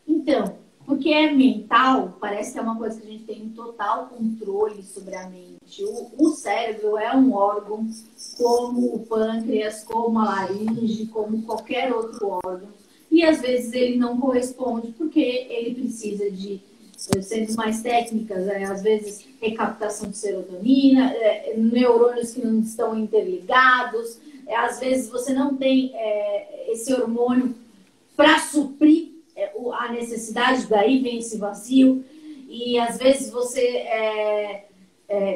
Então, porque é mental, parece que é uma coisa que a gente tem um total controle sobre a mente. O cérebro é um órgão como o pâncreas, como a laringe, como qualquer outro órgão. E às vezes ele não corresponde porque ele precisa de, sendo mais técnicas, às vezes recaptação de serotonina, neurônios que não estão interligados, às vezes você não tem esse hormônio para suprir a necessidade, daí vem esse vazio, e às vezes você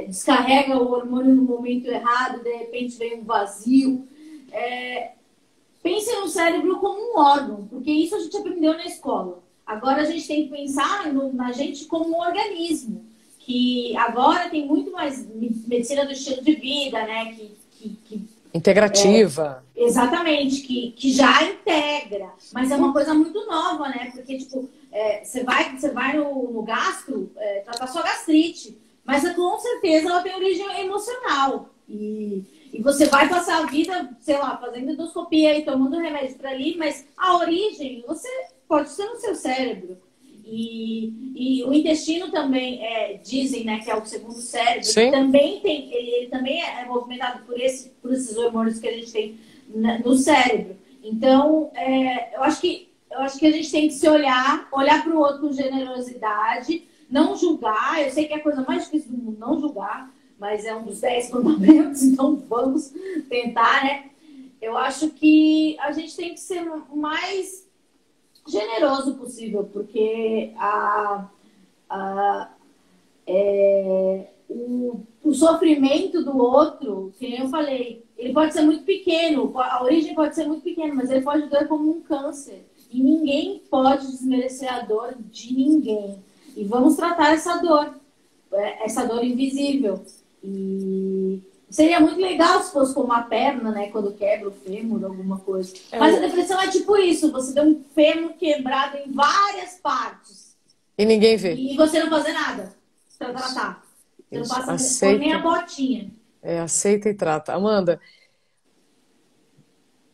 descarrega o hormônio no momento errado, de repente vem um vazio. Pense no cérebro como um órgão, porque isso a gente aprendeu na escola. Agora a gente tem que pensar na gente como um organismo, que agora tem muito mais medicina do estilo de vida, né? Integrativa. Exatamente, que já integra, mas é uma coisa muito nova, né? Porque, tipo, você vai no gastro tratar sua gastrite, mas com certeza ela tem origem emocional. E você vai passar a vida, sei lá, fazendo endoscopia e tomando remédio para ali, mas a origem você pode ser no seu cérebro. E o intestino também, dizem, né, que é o segundo cérebro, que também tem, ele também é movimentado por esses hormônios que a gente tem no cérebro. Então, eu acho que a gente tem que se olhar para o outro com generosidade, não julgar. Eu sei que é a coisa mais difícil do mundo, não julgar, mas é um dos 10 mandamentos, então vamos tentar, né? Eu acho que a gente tem que ser mais generoso possível, porque o sofrimento do outro, que eu falei, ele pode ser muito pequeno, a origem pode ser muito pequena, mas ele pode doer como um câncer. E ninguém pode desmerecer a dor de ninguém. E vamos tratar essa dor invisível. E seria muito legal se fosse como a perna, né? Quando quebra o fêmur, alguma coisa. Mas a depressão é tipo isso. Você tem um fêmur quebrado em várias partes. E ninguém vê. E você não fazer nada pra tratar. Você não passa nem a botinha. Aceita e trata. Amanda,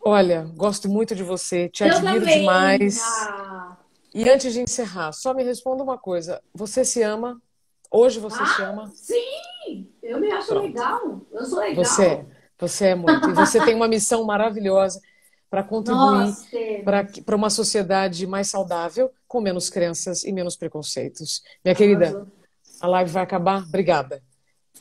olha, gosto muito de você. Te admiro demais. E antes de encerrar, só me responda uma coisa. Você se ama? Hoje você se ama? Sim! Eu me acho legal. Eu sou legal. Você é muito. E você tem uma missão maravilhosa para contribuir Nós temos. para uma sociedade mais saudável, com menos crenças e menos preconceitos. Minha querida, a live vai acabar. Obrigada.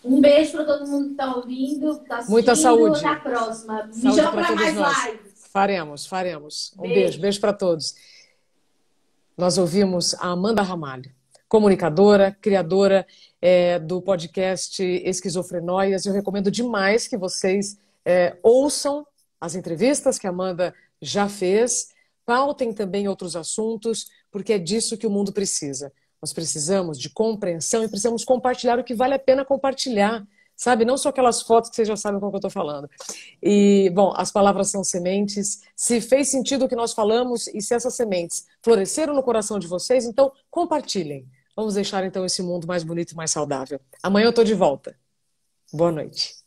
Um beijo para todo mundo que está ouvindo, que está assistindo. Muita saúde. Até a próxima. Me Saúde chama para mais nós. lives. Faremos. Um beijo para todos. Nós ouvimos a Amanda Ramalho, comunicadora, criadora do podcast Esquizofrenóias. Eu recomendo demais que vocês ouçam as entrevistas que a Amanda já fez, pautem também outros assuntos, porque é disso que o mundo precisa. Nós precisamos de compreensão e precisamos compartilhar o que vale a pena compartilhar, sabe? Não só aquelas fotos que vocês já sabem com o que eu estou falando. E, bom, as palavras são sementes. Se fez sentido o que nós falamos e se essas sementes floresceram no coração de vocês, então compartilhem. Vamos deixar, então, esse mundo mais bonito e mais saudável. Amanhã eu estou de volta. Boa noite.